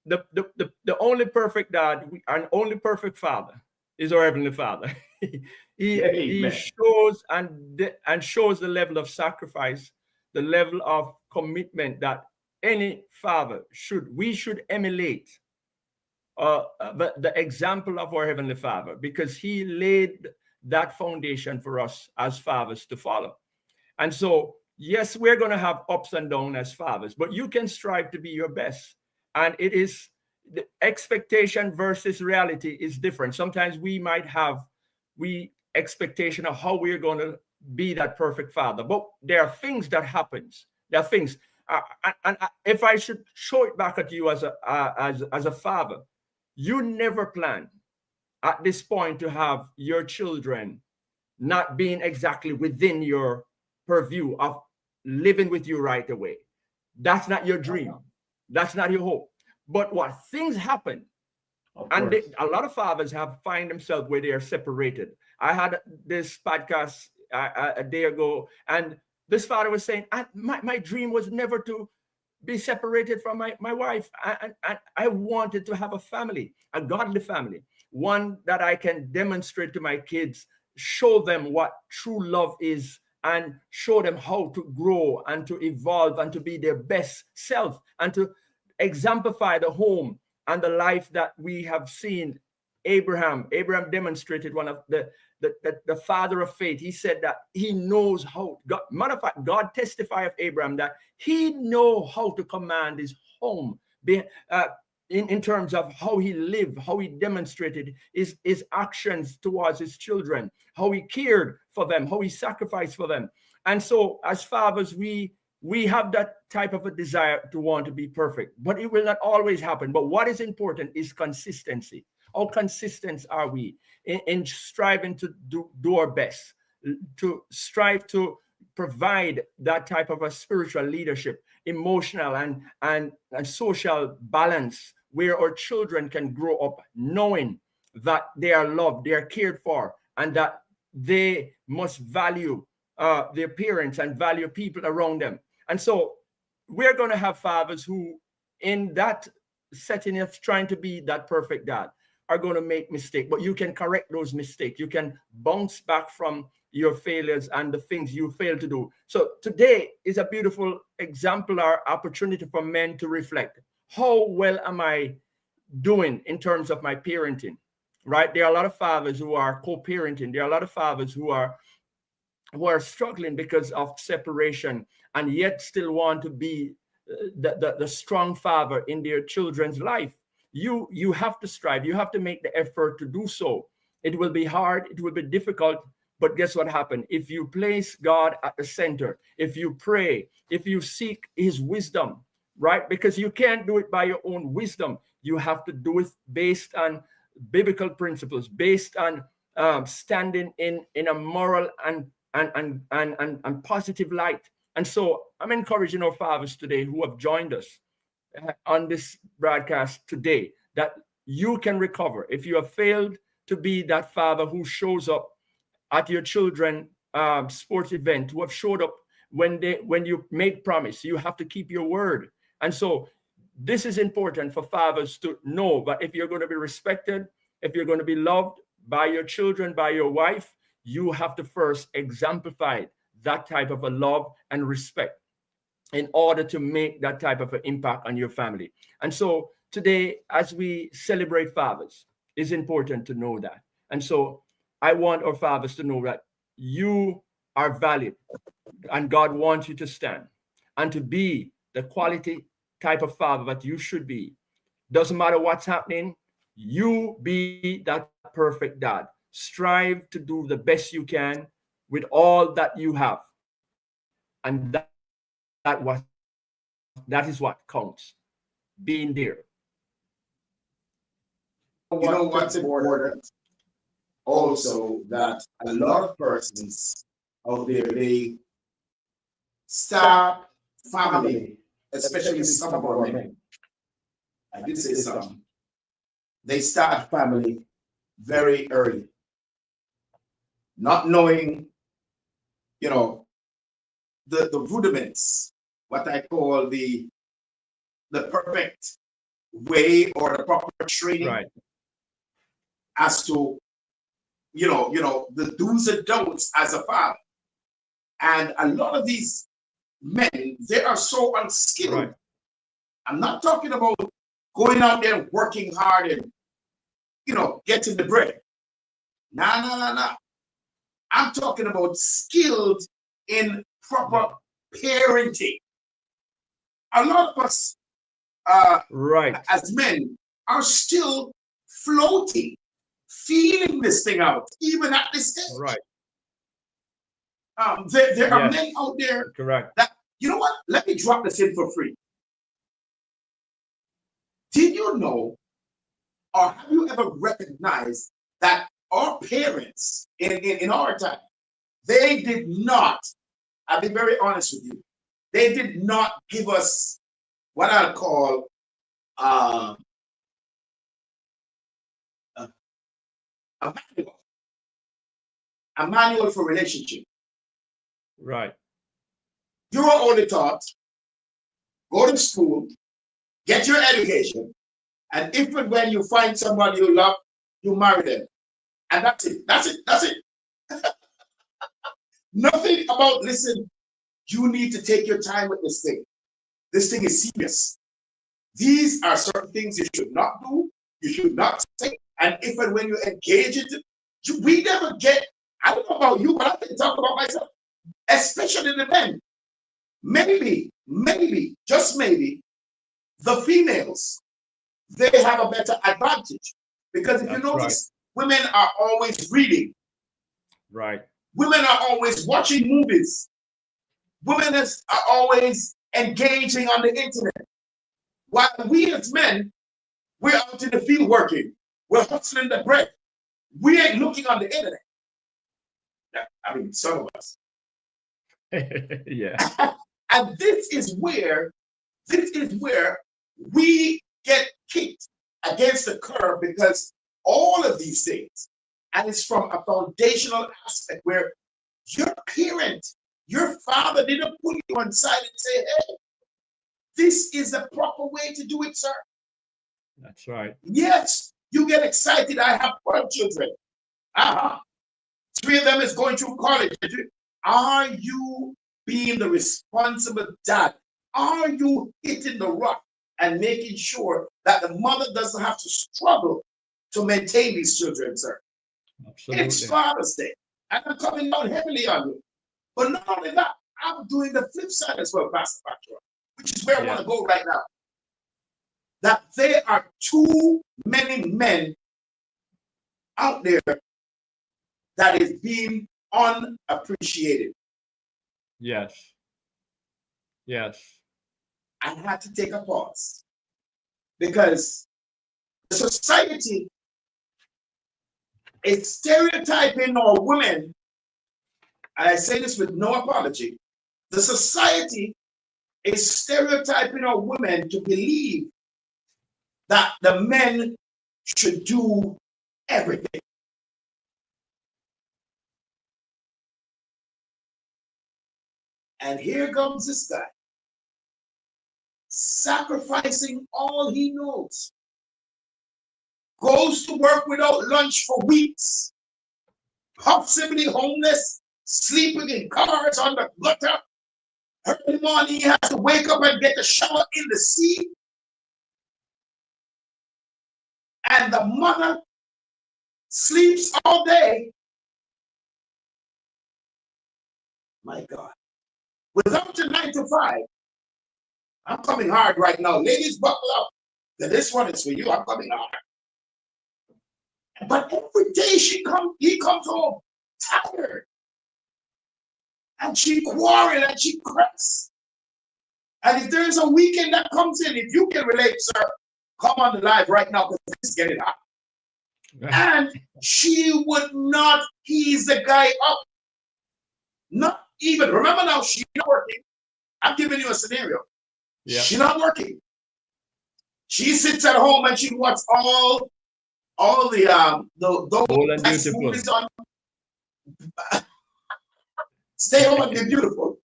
the only perfect dad and only perfect father is our Heavenly Father. he shows and shows the level of sacrifice, the level of commitment that any father should emulate the example of our Heavenly Father, because He laid that foundation for us as fathers to follow. And so, yes, we're going to have ups and downs as fathers, but you can strive to be your best. And it is the expectation versus reality is different. Sometimes we might have expectation of how we're going to be that perfect father, but there are things that happens. There are things, and if I should show it back at you as a father, you never plan at this point to have your children not being exactly within your purview of living with you right away. That's not your dream. That's not your hope. But what things happen, and a lot of fathers find themselves where they are separated. I had this podcast a day ago, and this father was saying, my dream was never to be separated from my wife. I wanted to have a family, a godly family, one that I can demonstrate to my kids, show them what true love is, and show them how to grow and to evolve and to be their best self, and to exemplify the home and the life that we have seen. Abraham demonstrated one of the father of faith. He said that he knows how. Matter of fact, God testified of Abraham that he know how to command his home, in terms of how he lived, how he demonstrated his actions towards his children, how he cared for them, how he sacrificed for them. And so as fathers, we have that type of a desire to want to be perfect, but it will not always happen. But what is important is consistency. How consistent are we in striving to do our best, to strive to provide that type of a spiritual leadership, emotional and social balance, where our children can grow up knowing that they are loved, they are cared for, and that they must value their parents and value people around them. And so we're going to have fathers who, in that setting of trying to be that perfect dad, are going to make mistakes, but you can correct those mistakes. You can bounce back from your failures and the things you failed to do. So today is a beautiful example or opportunity for men to reflect. How well am I doing in terms of my parenting, right? There are a lot of fathers who are co-parenting. There are a lot of fathers who are struggling because of separation, and yet still want to be the strong father in their children's life. You have to strive. You have to make the effort to do so. It will be hard. It will be difficult. But guess what happened? If you place God at the center, if you pray, if you seek his wisdom, right? Because you can't do it by your own wisdom. You have to do it based on biblical principles, based on standing in a moral and positive light. And so I'm encouraging our fathers today who have joined us on this broadcast today, that you can recover. If you have failed to be that father who shows up at your children sports event, who have showed up when you make promise, you have to keep your word. And so this is important for fathers to know that if you're going to be respected, if you're going to be loved by your children, by your wife, you have to first exemplify that type of a love and respect. in order to make that type of an impact on your family. And so today, as we celebrate fathers, it's important to know that. And so I want our fathers to know that you are valid and God wants you to stand and to be the quality type of father that you should be. Doesn't matter what's happening, you be that perfect dad. Strive to do the best you can with all that you have. And that is what counts. Being there. You know what's important? Also, that a lot of persons out there, they start family, especially some of our men. I did say some. They start family very early, not knowing, you know, the rudiments, what I call the perfect way or the proper training as to, you know, the do's and don'ts as a father. And a lot of these men, they are so unskilled. Right. I'm not talking about going out there and working hard and, you know, getting the bread. Nah. I'm talking about skilled in proper parenting. A lot of us, as men, are still floating, feeling this thing out, even at this stage. Right. There are men out there that, you know what? Let me drop this in for free. Did you know, or have you ever recognized that our parents in our time, they did not, I'll be very honest with you, they did not give us what I'll call a manual for relationship. Right. You were only taught, go to school, get your education, and if and when you find somebody you love, you marry them. And that's it. That's it. Nothing about, listen, you need to take your time with this thing. This thing is serious. These are certain things you should not do, you should not say. And if and when you engage in it, we never get, I don't know about you, but I can talk about myself, especially the men. Maybe, just maybe, the females, they have a better advantage. Because if you notice, women are always reading. Right. Women are always watching movies. Women are always engaging on the internet. While we as men, we're out in the field working. We're hustling the bread. We ain't looking on the internet. I mean, some of us. Yeah. And this is where we get kicked against the curb, because all of these things, and it's from a foundational aspect where your parent, your father didn't put you on side and say, hey, this is the proper way to do it, sir. That's right. Yes, you get excited. I have 12 children. 3 of them is going through college. Are you being the responsible dad? Are you hitting the rock and making sure that the mother doesn't have to struggle to maintain these children, sir? Absolutely. It's Father's Day, and I'm coming down heavily on you. But not only that, I'm doing the flip side as well, Pastor Patrick, which is where I want to go right now. That there are too many men out there that is being unappreciated. Yes. I had to take a pause, because the society is stereotyping our women, and I say this with no apology. The society is stereotyping our women to believe that the men should do everything. And here comes this guy, sacrificing all he knows, goes to work without lunch for weeks, possibly homeless, sleeping in cars on the gutter, Early morning, he has to wake up and get a shower in the sea. And the mother sleeps all day. My God. Without your 9 to 5, I'm coming hard right now. Ladies, buckle up. This one is for you. I'm coming hard. But every day he comes home tired. And she quarrels and she cries. And if there's a weekend that comes in, if you can relate, sir, come on the live right now because this is getting hot. And she would not ease the guy up. Not even. Remember now, she's not working. I'm giving you a scenario. Yeah. She's not working. She sits at home and she watches all the best movies on. Stay home and be beautiful.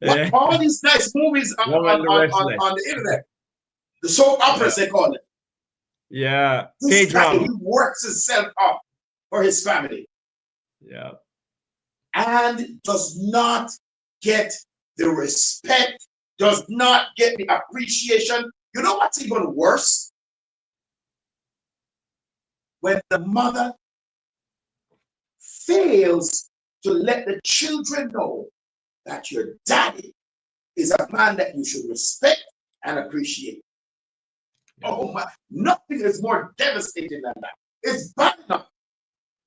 Yeah. All these nice movies on the internet. The soap operas, they call it. Yeah. This guy, he works himself up for his family. Yeah. And does not get the respect, does not get the appreciation. You know what's even worse? When the mother fails to let the children know that your daddy is a man that you should respect and appreciate. Oh my, nothing is more devastating than that. It's bad enough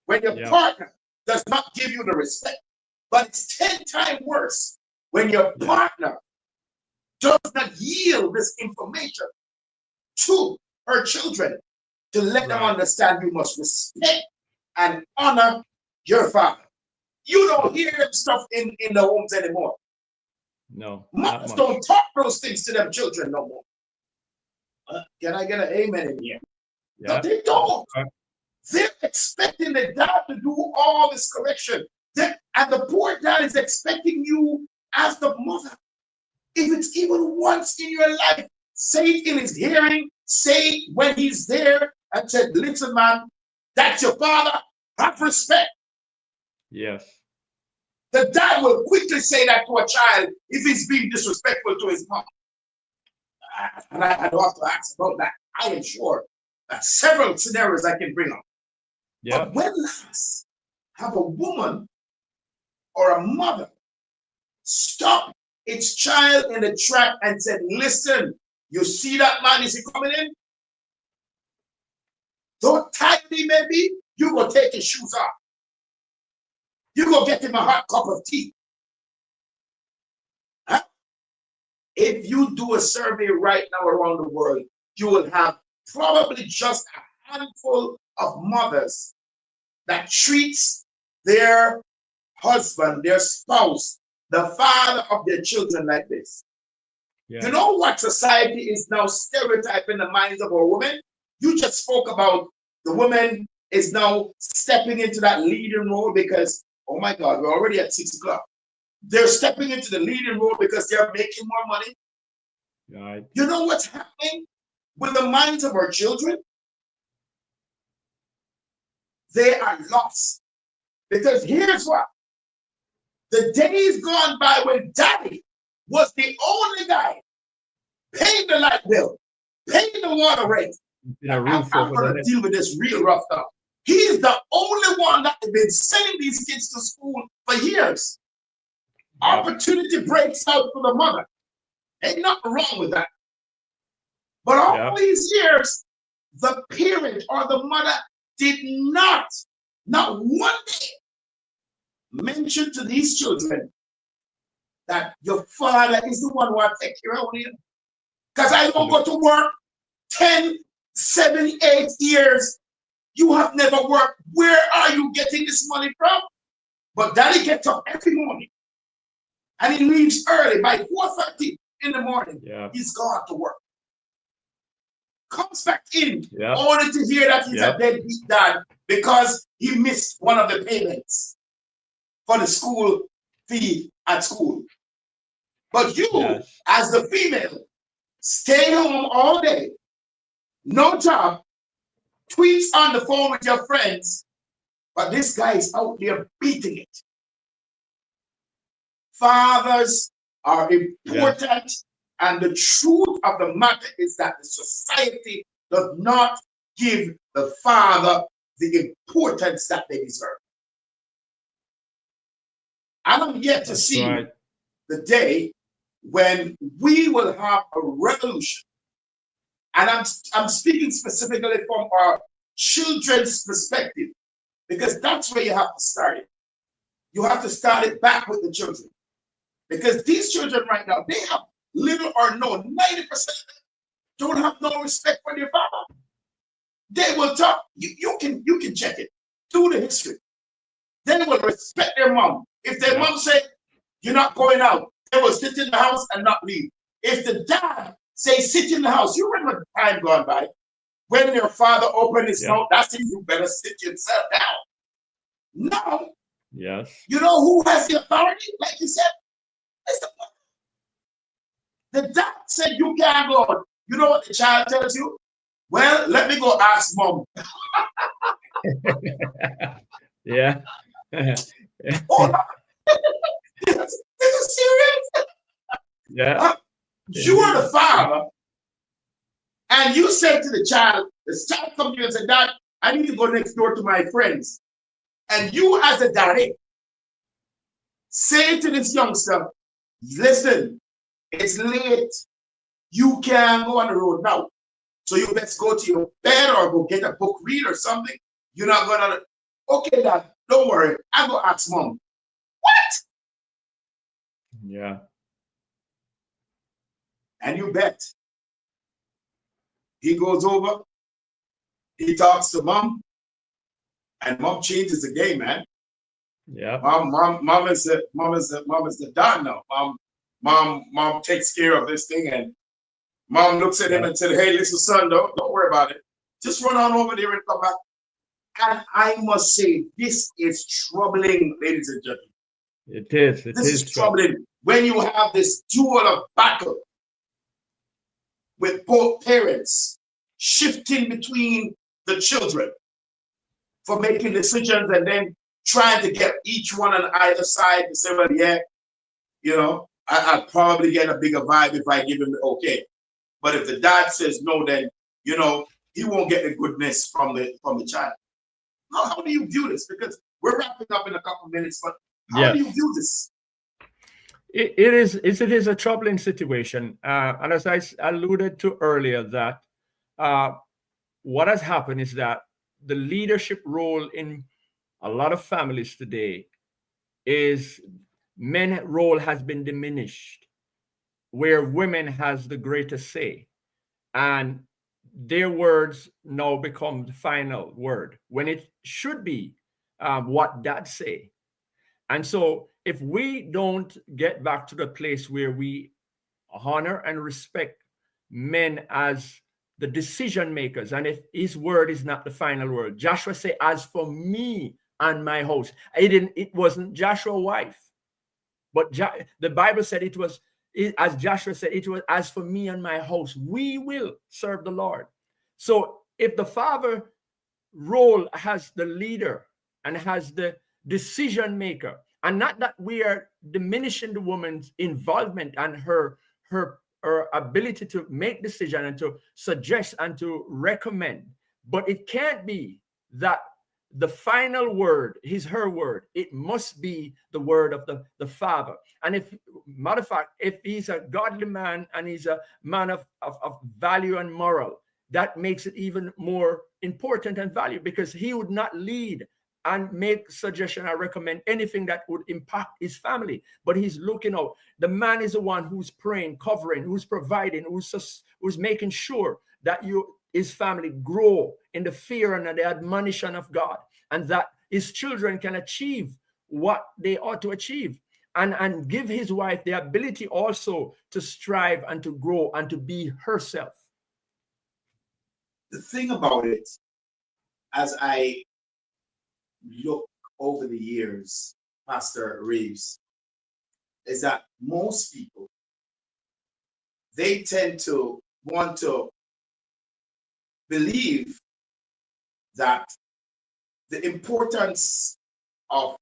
when your partner does not give you the respect, but it's 10 times worse when your partner does not yield this information to her children to let them understand you must respect and honor your father. You don't hear them stuff in the homes anymore. No. Mothers don't talk those things to them children no more. Can I get an amen in here? Yeah. No, they don't. They're expecting the dad to do all this correction. And the poor dad is expecting you as the mother. If it's even once in your life, say it in his hearing, say it when he's there, and said, listen, man, that's your father. Have respect. Yes. The dad will quickly say that to a child if he's being disrespectful to his mom. And I don't have to ask about that. I am sure that several scenarios I can bring up. Yeah. But when last have a woman or a mother stop its child in the track and said, listen, you see that man, is he coming in? Though tight he may be, you go take his shoes off. You go get him a hot cup of tea. Huh? If you do a survey right now around the world, you will have probably just a handful of mothers that treats their husband, their spouse, the father of their children like this. Yeah. You know what society is now stereotyping the minds of a woman? You just spoke about the woman is now stepping into that leading role because, oh my God, we're already at 6 o'clock. They're stepping into the leading role because they're making more money. Right. You know what's happening with the minds of our children? They are lost. Because here's what. The days gone by when daddy was the only guy paying the light bill, paying the water rate. I'm going to deal with this real rough now. He is the only one that has been sending these kids to school for years. Yep. Opportunity breaks out for the mother. Ain't nothing wrong with that. But all these years, the parent or the mother did not one day, mention to these children that your father is the one who will take care of you. Because I don't go to work 10, 7, 8 years. You have never worked. Where are you getting this money from? But daddy gets up every morning and he leaves early by 4:30 in the morning. Yeah. He's gone to work. Comes back in only to hear that he's a deadbeat dad because he missed one of the payments for the school fee at school. But you, as the female, stay home all day, no job, tweets on the phone with your friends, but this guy is out there beating it. Fathers are important. And the truth of the matter is that the society does not give the father the importance that they deserve. And I'm yet to see the day when we will have a revolution. And I'm speaking specifically from our children's perspective, because that's where you have to start it. You have to start it back with the children. Because these children right now, they have little or no, 90% of them don't have no respect for their father. They will talk, you can check it through the history. They will respect their mom. If their mom say, you're not going out, they will sit in the house and not leave. If the dad say, sit in the house, you remember the time gone by, when your father opened his mouth, that's it, you better sit yourself down. Now, you know who has the authority, like you said? It's the mother. The dad said, you can't go out. You know what the child tells you? Well, let me go ask mom. Yeah. Oh, this is serious. Yeah. You are the father, and you said to the child come to you and said, Dad, I need to go next door to my friends. And you as a daddy say to this youngster, listen, it's late. You can't go on the road now. So you best go to your bed or go get a book read or something. You're not going to, okay, Dad, don't worry. I'll go ask mom. What? Yeah. And you bet. He goes over, he talks to mom, and mom changes the game, man. Yeah. Mom is the dad now. Mom takes care of this thing, and mom looks at him and said, hey, listen, son, don't worry about it. Just run on over there and come back. And I must say, this is troubling, ladies and gentlemen. It is. This is troubling when you have this duel of battle with both parents shifting between the children for making decisions and then trying to get each one on either side to say, well, yeah, you know, I'd probably get a bigger vibe if I give him the okay. But if the dad says no, then, you know, he won't get the goodness from the child. Now, how do you view this? Because we're wrapping up in a couple of minutes, but how do you view this? It is a troubling situation. And as I alluded to earlier, that what has happened is that the leadership role in a lot of families today is men's role has been diminished, where women has the greatest say, and their words now become the final word when it should be what dad say. And so if we don't get back to the place where we honor and respect men as the decision makers, and if his word is not the final word, Joshua said, as for me and my house, it wasn't Joshua's wife, but the Bible said it was, as Joshua said, it was, as for me and my house, we will serve the Lord. So if the father role has the leader and has the decision maker, and not that we are diminishing the woman's involvement and her ability to make decision and to suggest and to recommend, but it can't be that the final word is her word. It must be the word of the father. And if, matter of fact, if he's a godly man and he's a man of value and moral, that makes it even more important and valuable, because he would not lead and make suggestion or recommend anything that would impact his family, but he's looking out. The man is the one who's praying, covering, who's providing, who's making sure that his family grow in the fear and the admonition of God, and that his children can achieve what they ought to achieve, and give his wife the ability also to strive and to grow and to be herself. The thing about it, as I look over the years, Pastor Reeves, is that most people, they tend to want to believe that the importance of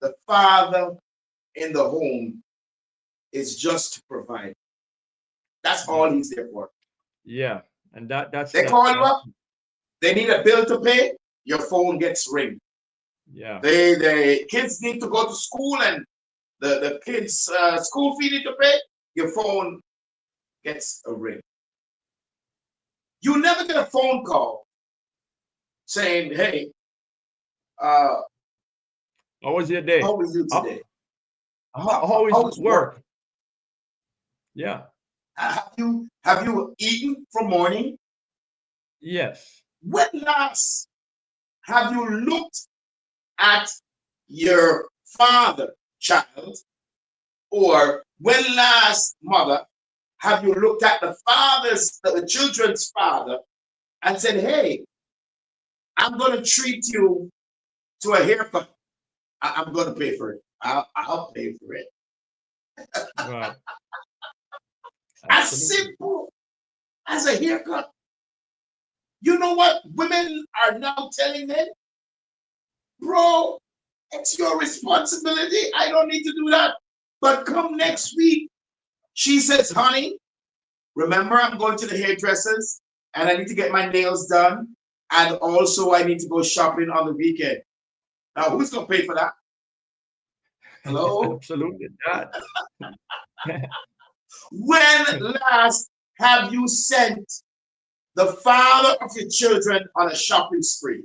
the father in the home is just to provide. That's all he's there for. Yeah, and that's They call you up. They need a bill to pay. Your phone gets ring. Yeah. The kids need to go to school and the kids' school fee need to pay. Your phone gets a ring. You never get a phone call saying, "Hey, how was your day? How was you today? How is work? Yeah. Have you eaten from morning? Yes. When last have you looked at your father, child, or when last, mother, have you looked at the children's father, and said, "Hey, I'm going to treat you to a haircut. I'm going to pay for it. I'll pay for it." Right. As simple as a haircut. You know what women are now telling men? Bro, it's your responsibility. I don't need to do that. But come next week, she says, "Honey, remember I'm going to the hairdressers and I need to get my nails done. And also I need to go shopping on the weekend." Now, who's going to pay for that? Hello? Absolutely not. When last have you sent the father of your children on a shopping spree?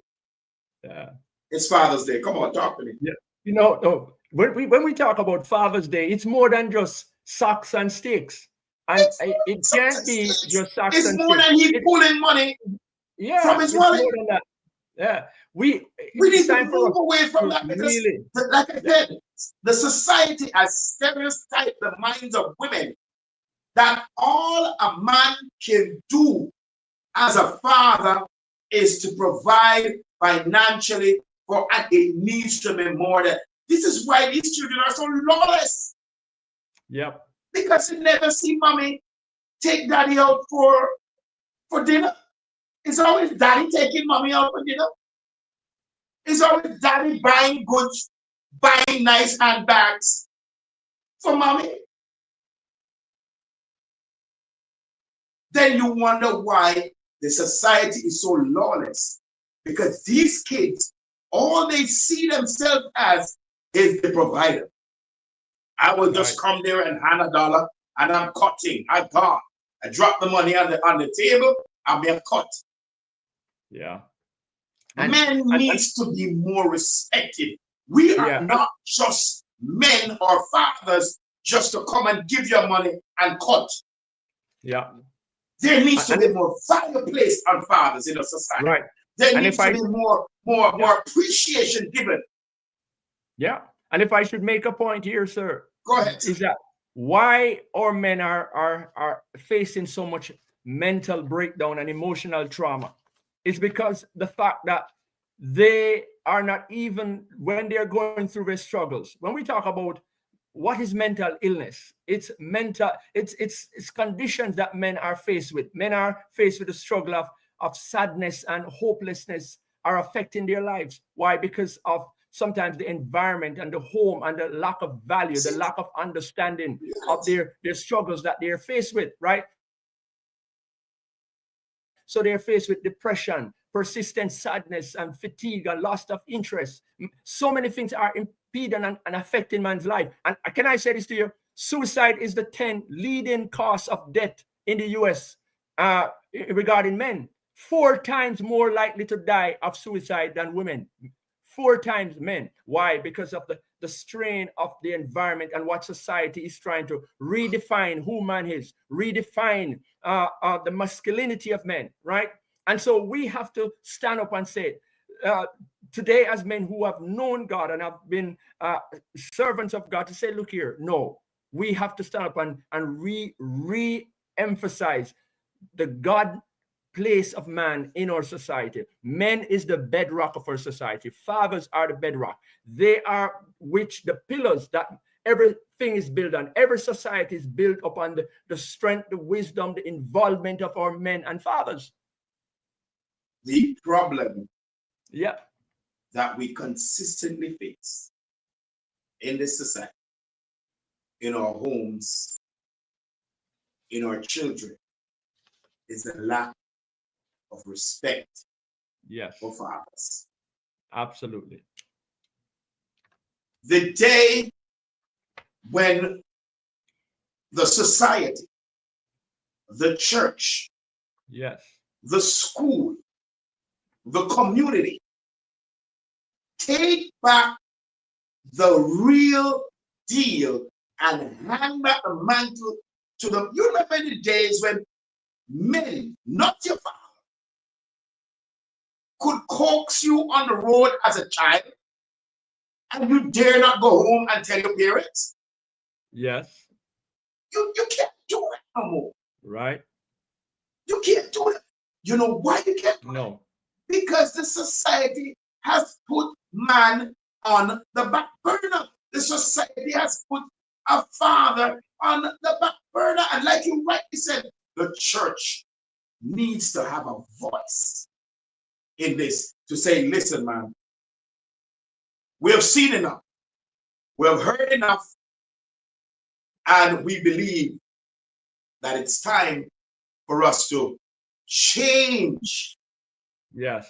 Yeah. It's Father's Day. Come on, talk to me. Yeah. You know, when we talk about Father's Day, it's more than just socks and sticks. And it can't be just socks It's and more sticks. than he pulling money from his wallet. More than that. Yeah. We need to move away from that because, really, like I said, the society has stereotyped the minds of women that all a man can do as a father is to provide financially for, and it needs to be more than. This is why these children are so lawless. Yep. Because you never see mommy take daddy out for dinner. It's always daddy taking mommy out for dinner. It's always daddy buying goods, buying nice handbags for mommy. Then you wonder why the society is so lawless. Because these kids, all they see themselves as is the provider. I will just come there and hand $1 and I'm cutting. I drop the money on the table, I'll be a cut. Yeah. Men needs to be more respected. We are not just men or fathers just to come and give your money and cut. Yeah. There needs to be more value placed on fathers in a society. Right. There needs to be more appreciation given. Yeah. And if I should make a point here, sir, go ahead. Is that why our men are facing so much mental breakdown and emotional trauma? It's because the fact that they are not, even when they're going through their struggles. When we talk about what is mental illness, it's conditions that men are faced with. Men are faced with the struggle of sadness and hopelessness are affecting their lives. Why? Because of sometimes the environment and the home and the lack of value, the lack of understanding of their struggles that they're faced with, right? So they're faced with depression, persistent sadness and fatigue and loss of interest. So many things are impeding and affecting man's life. And can I say this to you? Suicide is the 10th leading cause of death in the US regarding men. 4 times more likely to die of suicide than women. 4 times men. Why? Because of the strain of the environment and what society is trying to redefine who man is, redefine the masculinity of men, right? And so we have to stand up and say, today as men who have known God and have been servants of God, to say, look here, no, we have to stand up and re-emphasize the God place of man in our society. Men is the bedrock of our society. Fathers are the bedrock. They are the pillars that everything is built on. Every society is built upon the strength, the wisdom, the involvement of our men and fathers. The problem that we consistently face in this society in our homes, in our children, is the lack of respect Yes. for fathers. Absolutely. The day when the society, the church, Yes. the school, the community take back the real deal and hand back the mantle to them. You remember the days when men, not your father, could coax you on the road as a child and you dare not go home and tell your parents? Yes. You can't do that no more. Right. You can't do it. You know why you can't do it? No. Because the society has put man on the back burner. The society has put a father on the back burner. And like you rightly said, the church needs to have a voice in this to say, listen, man, we have seen enough. We have heard enough. And we believe that it's time for us to change Yes.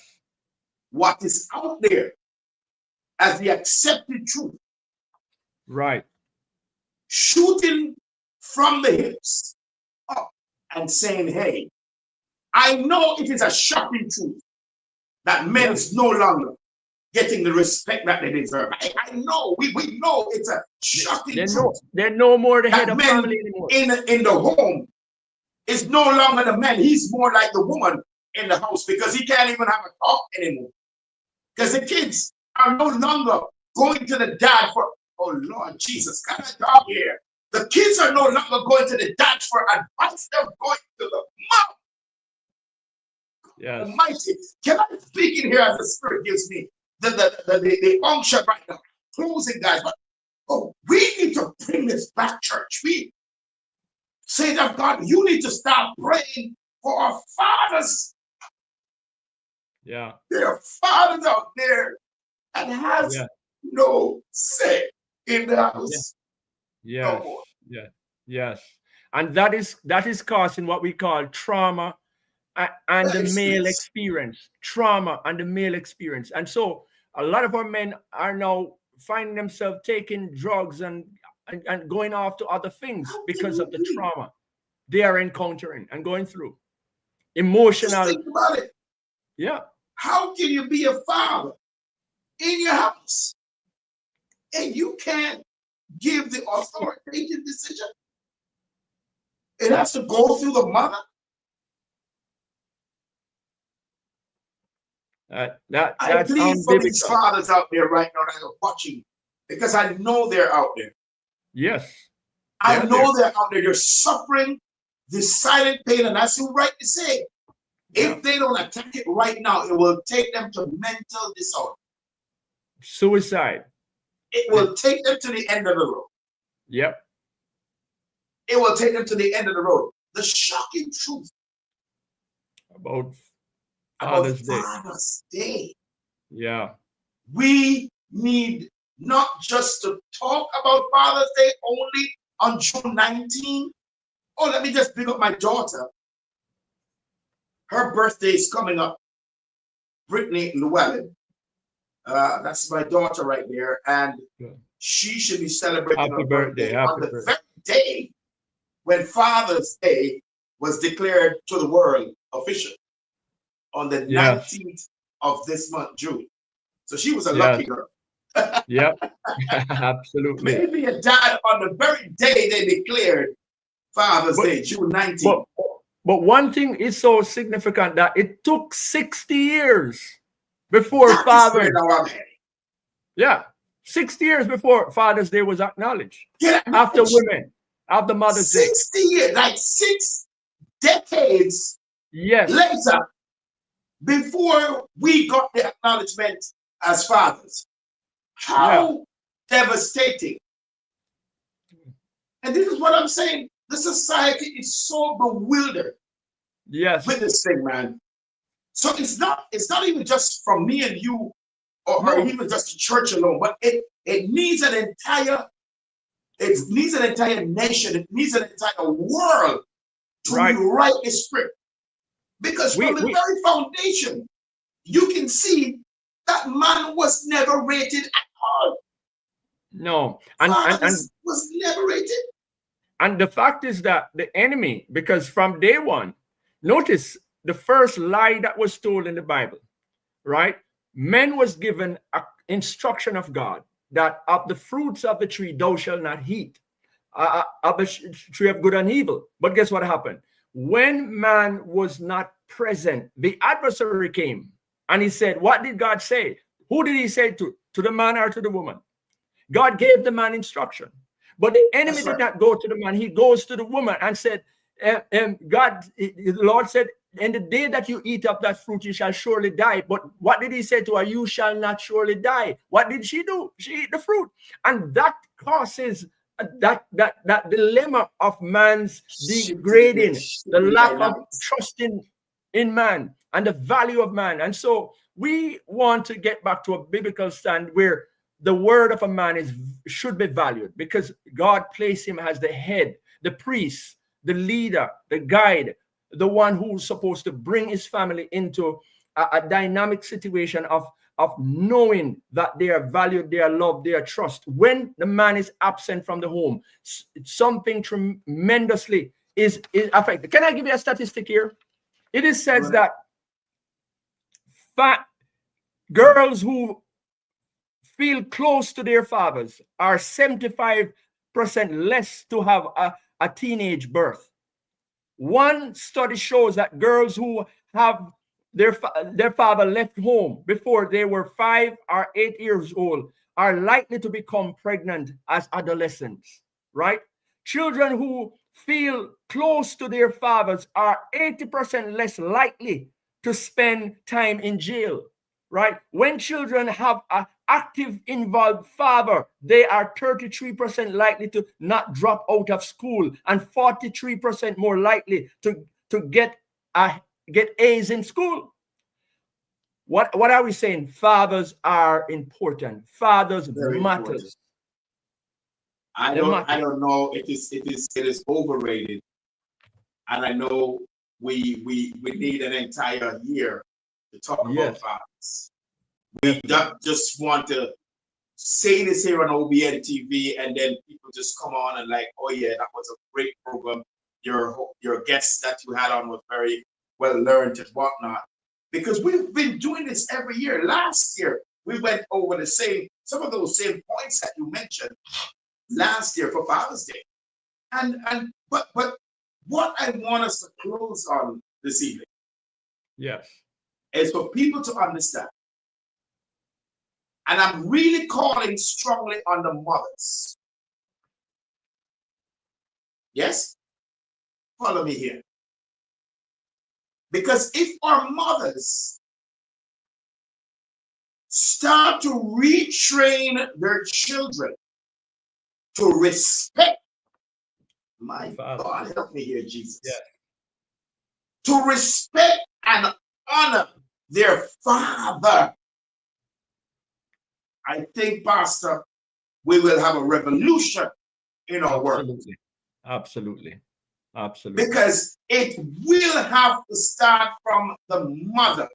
what is out there as the accepted truth. Right. Shooting from the hips up and saying, hey, I know it is a shocking truth that men is no longer getting the respect that they deserve. I know, we know it's a shocking truth. They're no more the head that of men family anymore. in the home is no longer the man. He's more like the woman in the house because he can't even have a talk anymore. Because the kids are no longer going to the dad for, oh Lord Jesus, can I talk here? The kids are no longer going to the dad for advice. They're going to the mom. Yes. Almighty. Can I speak in here as the Spirit gives me the unction right now? Closing, guys. But we need to bring this back, church. We say that God, you need to start praying for our fathers. Yeah. There are fathers out there that has no say in the house. Yes. No more. Yeah. Yes. And that is causing what we call trauma and the male experience. Trauma and the male experience. And so a lot of our men are now finding themselves taking drugs and going off to other things because of the trauma they are encountering and going through. Emotional. Just think about it. Yeah. How can you be a father in your house and you can't give the authoritative decision? It has to go through the mother. I plead for these fathers out there right now that are watching, because I know they're out there. Yes. I know they're out there. They're suffering this silent pain, and as you rightly say, if they don't attack it right now, it will take them to mental disorder. Suicide. It will take them to the end of the road. Yep. It will take them to the end of the road. The shocking truth about Father's Day. Yeah. We need not just to talk about Father's Day only on June 19. Oh, let me just bring up my daughter. Her birthday is coming up. Brittany Llewellyn. That's my daughter right there. And she should be celebrating her birthday on the very day when Father's Day was declared to the world official on the 19th of this month, June. So she was a lucky girl. Yeah, absolutely. Maybe a dad on the very day they declared Father's Day, June 19th. But one thing is so significant that it took 60 years before Father's Day. Yeah, 60 years before Father's Day was acknowledged. After women, after Mother's Day. 60 years, like 6 decades later, before we got the acknowledgement as fathers. How devastating. And this is what I'm saying. The society is so bewildered with this thing, man. So it's not even just from me and you or even just the church alone, but it needs an entire It needs an entire nation. It needs an entire world to Right. rewrite this script. Because from the very foundation, you can see that man was never rated at all. No. Was never rated. And the fact is that the enemy, because from day one, notice the first lie that was told in the Bible, right? Men was given an instruction of God that of the fruits of the tree thou shalt not eat, of the tree of good and evil. But guess what happened? When man was not present, the adversary came and he said, what did God say? Who did he say to? To the man or to the woman? God gave the man instruction. But the enemy did not go to the man. He goes to the woman and said, the Lord said, in the day that you eat of that fruit, you shall surely die. But what did he say to her? You shall not surely die. What did she do? She ate the fruit. And that causes that dilemma of man's degrading, the lack of trusting in man and the value of man. And so we want to get back to a biblical stand where the word of a man should be valued, because God placed him as the head, the priest, the leader, the guide, the one who's supposed to bring his family into a dynamic situation of knowing that they are valued, they are loved, they are trusted. When the man is absent from the home, something tremendously is affected. Can I give you a statistic here? It is said that girls who feel close to their fathers are 75% less to have a teenage birth. One study shows that girls who have their father left home before they were 5 or 8 years old are likely to become pregnant as adolescents, right? Children who feel close to their fathers are 80% less likely to spend time in jail, right? When children have an active, involved father, they are 33% likely to not drop out of school and 43% more likely to get A's in school. What are we saying? Fathers are important. Fathers matter. I don't know. It is overrated, and I know we need an entire year to talk about fathers. We don't just want to say this here on OBNTV and then people just come on and like, oh yeah, that was a great program. Your guests that you had on was very well learned and whatnot. Because we've been doing this every year. Last year, we went over some of those same points that you mentioned last year for Father's Day. But what I want us to close on this evening, is for people to understand. And I'm really calling strongly on the mothers. Yes? Follow me here. Because if our mothers start to retrain their children to respect, my God, help me here, Jesus. To respect and honor their father, I think, Pastor, we will have a revolution in our world. Absolutely. Because it will have to start from the mother.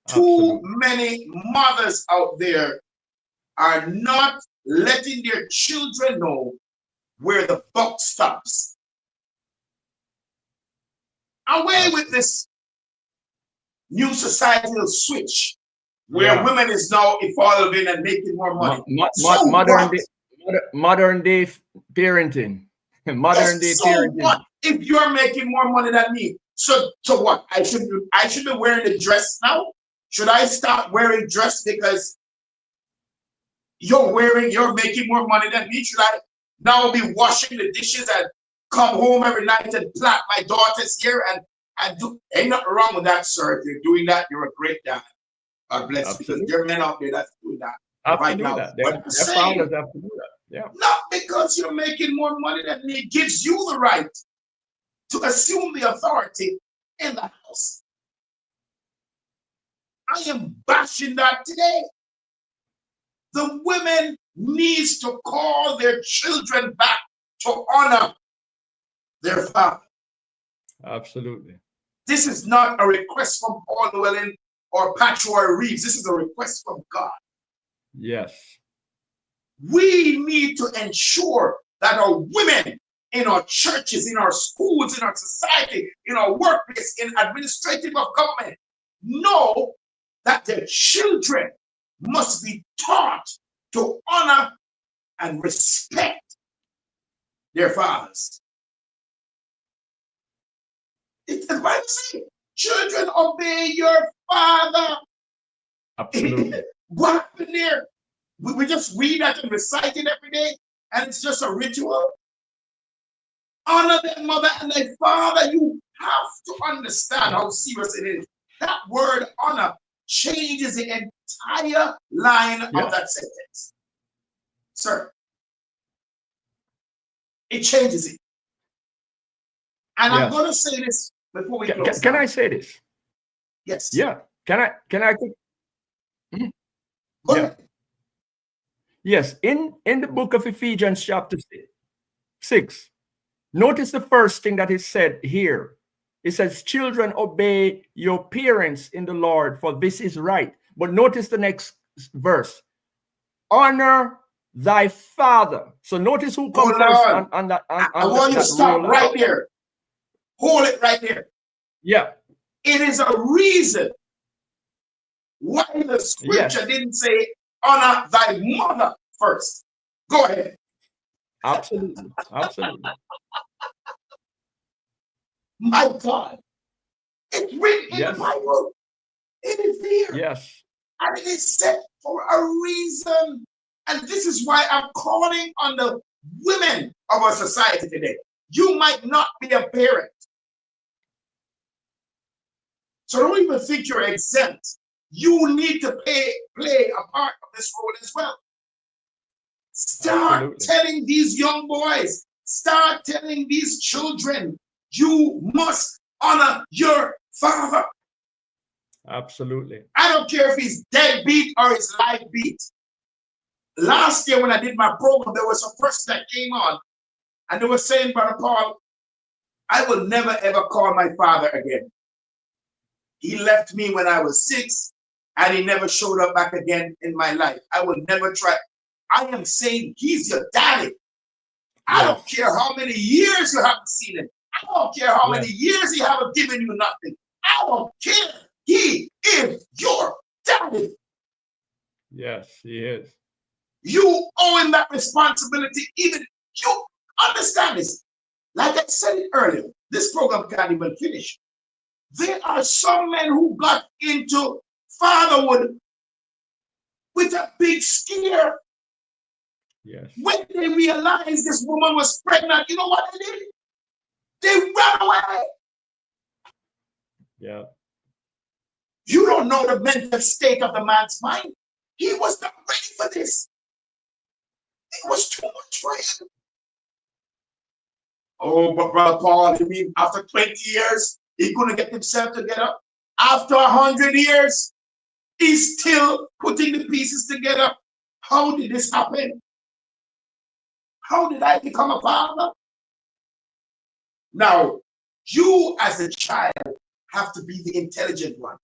Too many mothers out there are not letting their children know where the buck stops. Away with this new societal switch where women is now evolving and making more money. Modern day parenting. Modern day parenting. What? If you're making more money than me, so what? I should be wearing a dress now? Should I start wearing dress because you're making more money than me? Should I now be washing the dishes and come home every night and plait my daughter's hair and do? Ain't nothing wrong with that, sir. If you're doing that, you're a great dad. God bless you. Because there are men out there that's doing that right now. But I'm saying, have to do that. Yeah. Not because you're making more money than me, it gives you the right to assume the authority in the house. I am bashing that today. The women needs to call their children back to honor their father. Absolutely. This is not a request from Paul Llewellyn or Patrick Reeves. This is a request from God. Yes. We need to ensure that our women in our churches, in our schools, in our society, in our workplace, in administrative of government, know that their children must be taught to honor and respect their fathers. It's the Bible says, children, obey your father. Absolutely. What happened there? We just read that and recite it every day, and it's just a ritual. Honor their mother and their father. You have to understand how serious it is. That word honor changes the entire line of that sentence. Sir, it changes it. And I'm going to say this before we close. Can I say this? Yes. Yeah. Can I? Go ahead. Yes. In the book of Ephesians chapter 6, notice the first thing that is said here. It says, children, obey your parents in the Lord, for this is right. But notice the next verse. Honor thy father. So notice who comes first on that. I want you to stop right there. Hold it right there. Yeah. It is a reason why the scripture didn't say honor thy mother first. Go ahead. Absolutely. Absolutely. My God. It's written in the Bible. It is there. Yes. And it is said for a reason. And this is why I'm calling on the women of our society today. You might not be a parent. So don't even think you're exempt. You need to play a part of this role as well. Start telling these young boys, start telling these children, you must honor your father. Absolutely. I don't care if he's deadbeat or he's live beat. Last year when I did my program, there was a person that came on and they were saying, Brother Paul, I will never ever call my father again. He left me when I was 6 and he never showed up back again in my life. I will never try. I am saying he's your daddy. I don't care how many years you haven't seen him. I don't care how many years he haven't given you nothing. I don't care. He is your daddy. Yes, he is. You owe him that responsibility. Even you understand this. Like I said it earlier, this program can't even finish. There are some men who got into fatherhood with a big scare. Yes. When they realized this woman was pregnant, you know what they did? They ran away. Yeah. You don't know the mental state of the man's mind. He was not ready for this. It was too much for him. Oh, but Brother Paul, you mean after 20 years, he couldn't get himself together? After 100 years, he's still putting the pieces together. How did this happen? How did I become a father? Now, you as a child have to be the intelligent one.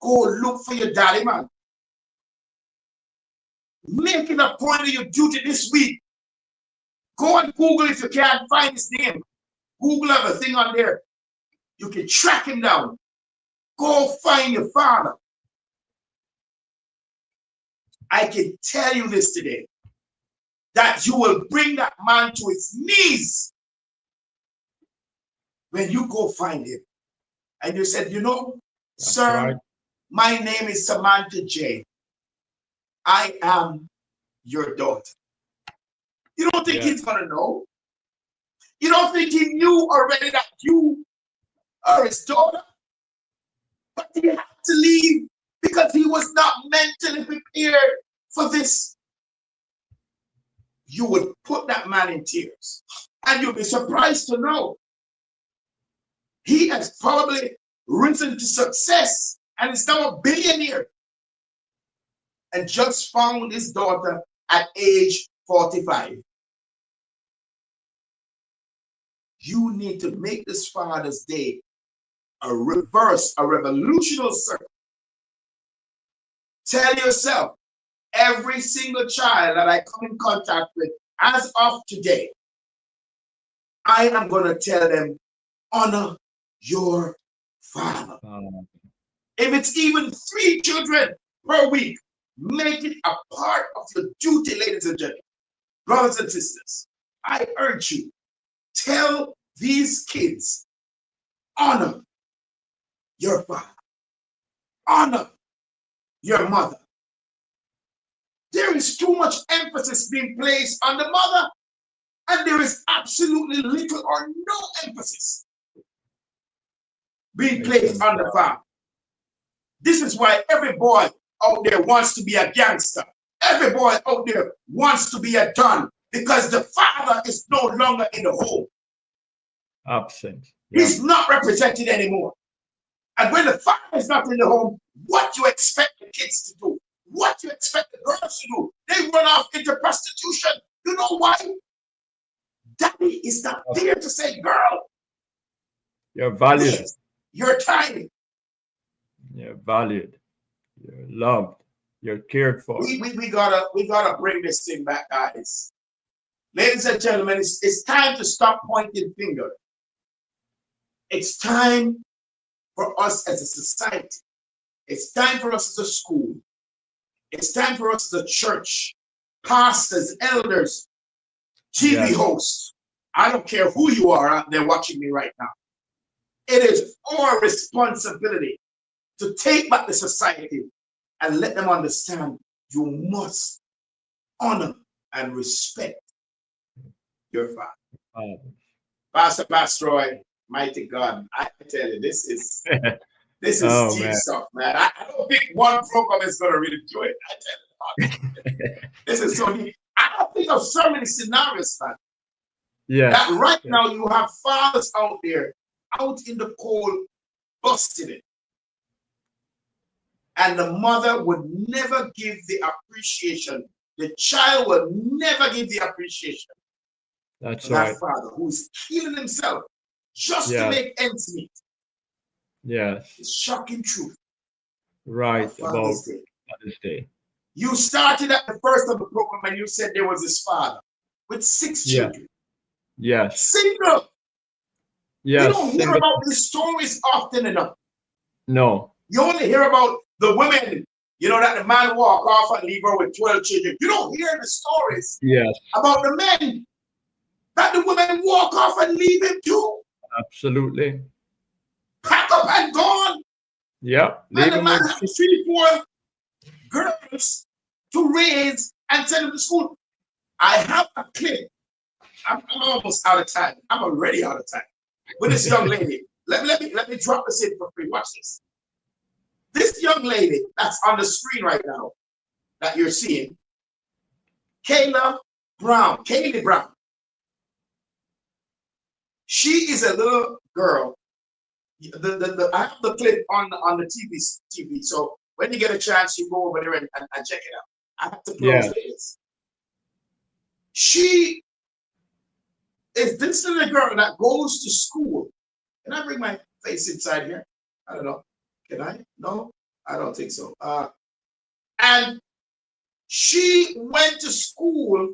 Go look for your daddy, man. Make it a point of your duty this week. Go on Google if you can't find his name. Google have a thing on there. You can track him down. Go find your father. I can tell you this today, that you will bring that man to his knees when you go find him. And you said, you know, that's sir, right. My name is Samantha J. I am your daughter. You don't think he's going to know? You don't think he knew already that you are his daughter? But he had to leave because he was not mentally prepared for this. You would put that man in tears. And you'll be surprised to know he has probably risen to success and is now a billionaire and just found his daughter at age 45. You need to make this Father's Day a revolutionary circle. Tell yourself, every single child that I come in contact with as of today, I am going to tell them, honor your father. If it's even 3 children per week, make it a part of your duty, ladies and gentlemen. Brothers and sisters, I urge you, tell these kids, honor your father, honor your mother. There is too much emphasis being placed on the mother, and there is absolutely little or no emphasis being placed on the father. This is why every boy out there wants to be a gangster. Every boy out there wants to be a don, because the father is no longer in the home. Absent. He's not represented anymore. And when the father is not in the home, what you expect the kids to do? What you expect the girls to do? They run off into prostitution. You know why? Daddy is not there to say, girl, You're valued. You're tiny. You're valued. You're loved. You're cared for. We gotta bring this thing back, guys. Ladies and gentlemen, it's time to stop pointing fingers. It's time for us as a society. It's time for us as a school. It's time for us as a church, pastors, elders, TV hosts. I don't care who you are out there watching me right now. It is our responsibility to take back the society and let them understand you must honor and respect your father. Pastor Roy, mighty God, I tell you, this is deep stuff, man. I don't think one program is going to really do it. I tell you, this is so deep. I don't think of so many scenarios, man. That right now you have fathers out there, out in the cold, busting it. And the mother would never give the appreciation. The child will never give the appreciation. That's to right. that father who is killing himself just to make ends meet. Yes. It's shocking truth. Right. About Father's Day. You started at the first of the program and you said there was this father with 6 children. Yes. Single. Yes. You don't hear about these stories often enough. No. You only hear about the women, you know, that the man walk off and leave her with 12 children. You don't hear the stories about the men that the women walk off and leave him too. Absolutely. Pack up and gone. Yeah. And the man has 3, 4 girls to raise and send them to school. I have a clip. I'm almost out of time. I'm already out of time. With this young lady. Let me drop this in for free. Watch this. This young lady that's on the screen right now that you're seeing, Kaylee Brown. She is a little girl. I have the clip on the TV. So when you get a chance, you go over there and check it out. I have to close this. She is this little girl that goes to school. Can I bring my face inside here? I don't know. Can I? No, I don't think so. And she went to school,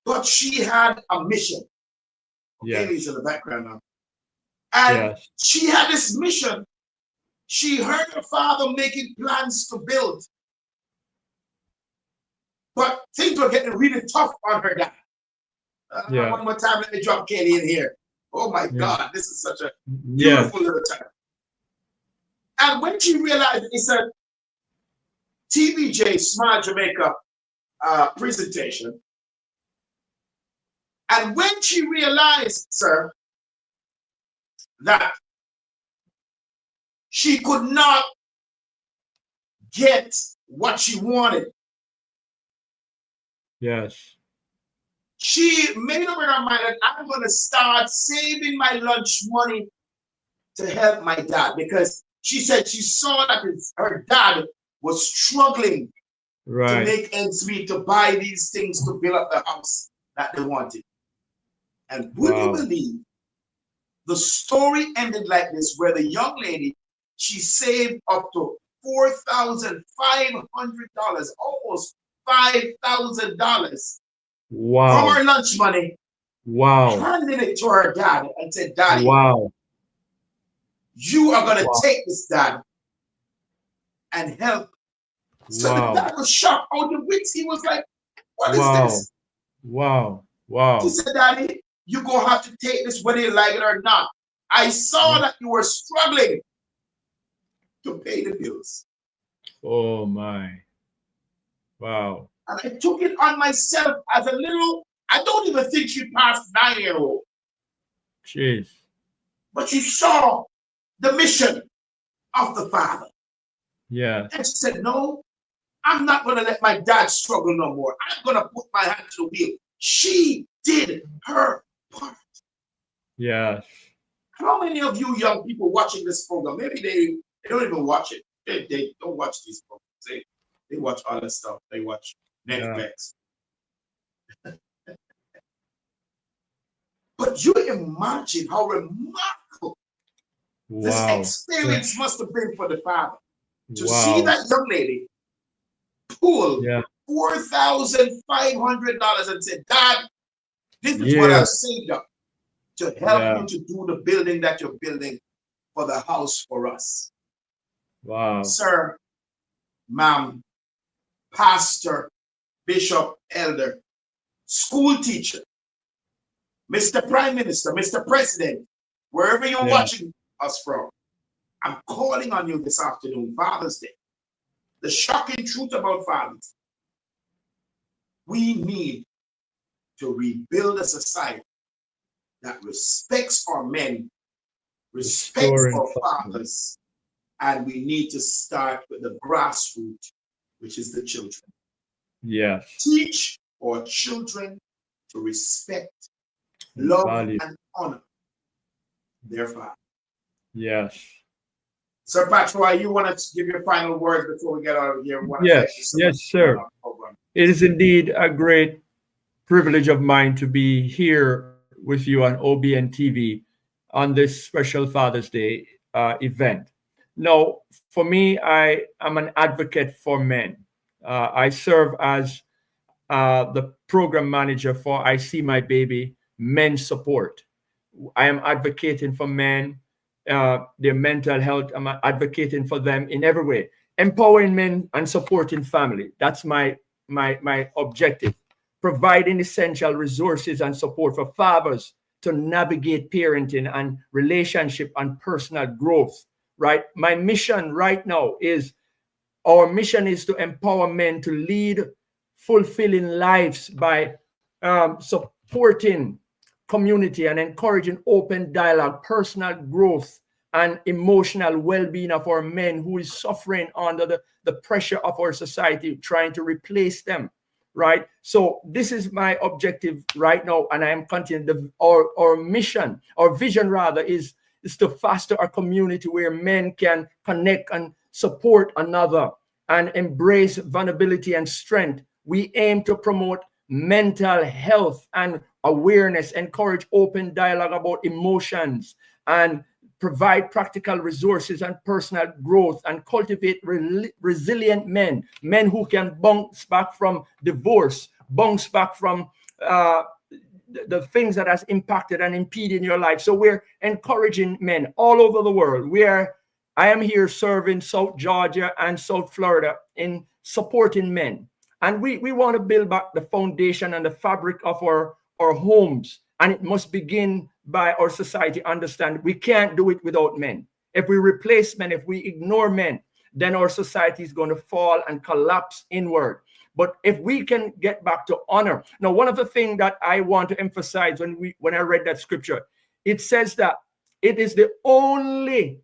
but she had a mission. Baby's in the background now. And she had this mission. She heard her father making plans to build. But things were getting really tough on her dad. One more time, let me drop Katie in here. Oh my God, this is such a beautiful little time. And when she realized it's a TVJ Smile Jamaica presentation, and when she realized, sir, that she could not get what she wanted, she made up in her mind that I'm going to start saving my lunch money to help my dad, because she said she saw that her dad was struggling Right. make ends meet, to buy these things to build up the house that they wanted. And would you Wow. believe the story ended like this, where the young lady, she saved up to $4,500, almost $5,000 from Wow. her lunch money, Wow. handed it to her dad and said, Daddy, Wow. you are going to Wow. take this, Dad, and help. So the Wow. dad was shocked out of wits. He was like, what is Wow. this? Wow. He Wow. said, Daddy, you're going to have to take this whether you like it or not. I saw that you were struggling to pay the bills. Oh my. Wow. And I took it on myself as a little, I don't even think she passed 9-year-old. Jeez. But she saw the mission of the father. Yeah. And she said, no, I'm not going to let my dad struggle no more. I'm going to put my hand to the wheel. She did her part. Yes. How many of you young people watching this program, maybe they don't even watch it. They don't watch these programs. They watch other stuff. They watch Netflix. Yeah. But you imagine how remarkable this experience must have been for the father. To see that young lady pull $4,500 and say, Dad, this is what I've saved up to help you to do the building that you're building for the house for us. Wow. Sir, ma'am, pastor, bishop, elder, school teacher, Mr. Prime Minister, Mr. President, wherever you're watching us from, I'm calling on you this afternoon, Father's Day. The shocking truth about fathers, we need to rebuild a society that respects our men, respects our fathers, and we need to start with the grassroots, which is the children. Yes. Teach our children to respect, love, and honor their father. Yes. Sir Patrick, you want to give your final words before we get out of here? Yes, yes, sir. It is indeed a great privilege of mine to be here with you on OBNTV on this special Father's Day event. Now, for me, I am an advocate for men. I serve as the program manager for I See My Baby Men Support. I am advocating for men, their mental health. I'm advocating for them in every way, empowering men and supporting family. That's my objective. Providing essential resources and support for fathers to navigate parenting and relationship and personal growth. Right. My mission right now is, our mission is to empower men to lead fulfilling lives by supporting community and encouraging open dialogue, personal growth, and emotional well-being of our men who is suffering under the pressure of our society, trying to replace them, right? So this is my objective right now, and I am continuing. Our mission, our vision rather, is to foster a community where men can connect and support another and embrace vulnerability and strength. We aim to promote mental health and awareness, encourage open dialogue about emotions, and provide practical resources and personal growth, and cultivate resilient men who can bounce back from divorce, bounce back from the things that has impacted and impeded your life. So we're encouraging men all over the world. I am here serving South Georgia and South Florida in supporting men. And we want to build back the foundation and the fabric of our homes. And it must begin by our society understand we can't do it without men. If we replace men, if we ignore men, then our society is going to fall and collapse inward. But if we can get back to honor. Now, one of the things that I want to emphasize when I read that scripture, it says that it is the only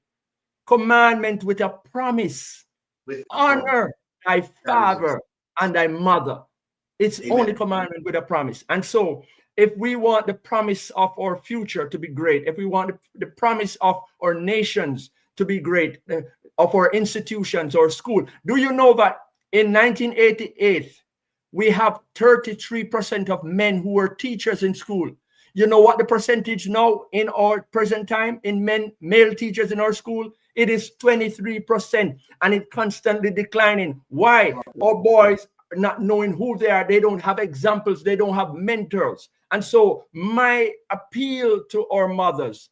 commandment with a promise. Honor thy father and thy mother. It's only commandment with a promise. And so if we want the promise of our future to be great, if we want the promise of our nations to be great, of our institutions or school, do you know that In 1988, we have 33% of men who were teachers in school. You know what the percentage now in our present time in male teachers in our school? It is 23%, and it's constantly declining. Why? Our boys not knowing who they are, they don't have examples, they don't have mentors. And so my appeal to our mothers,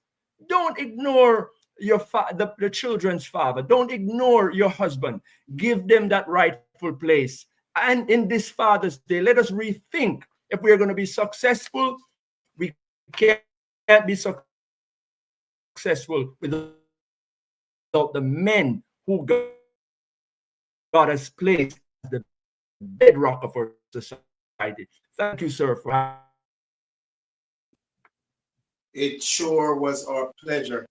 don't ignore your the children's father. Don't ignore your husband. Give them that rightful place. And in this Father's Day, let us rethink if we are going to be successful. We can't be successful without the men who God has placed as the bedrock of our society. Thank you, sir, for It sure was our pleasure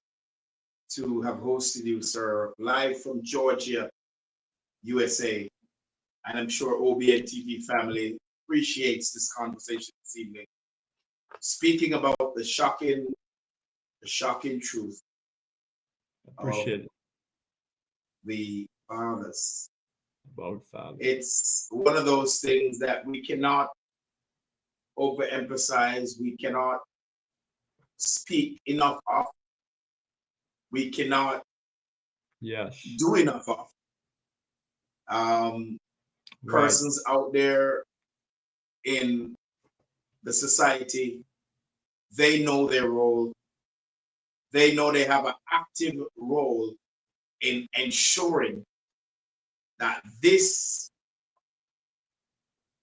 to have hosted you, sir, live from Georgia, USA. And I'm sure OBNTV family appreciates this conversation this evening. Speaking about the shocking truth appreciate of the fathers. about father. It's one of those things that we cannot overemphasize, we cannot speak enough of, we cannot do enough of. Persons out there in the society, they know their role. They know they have an active role in ensuring that this,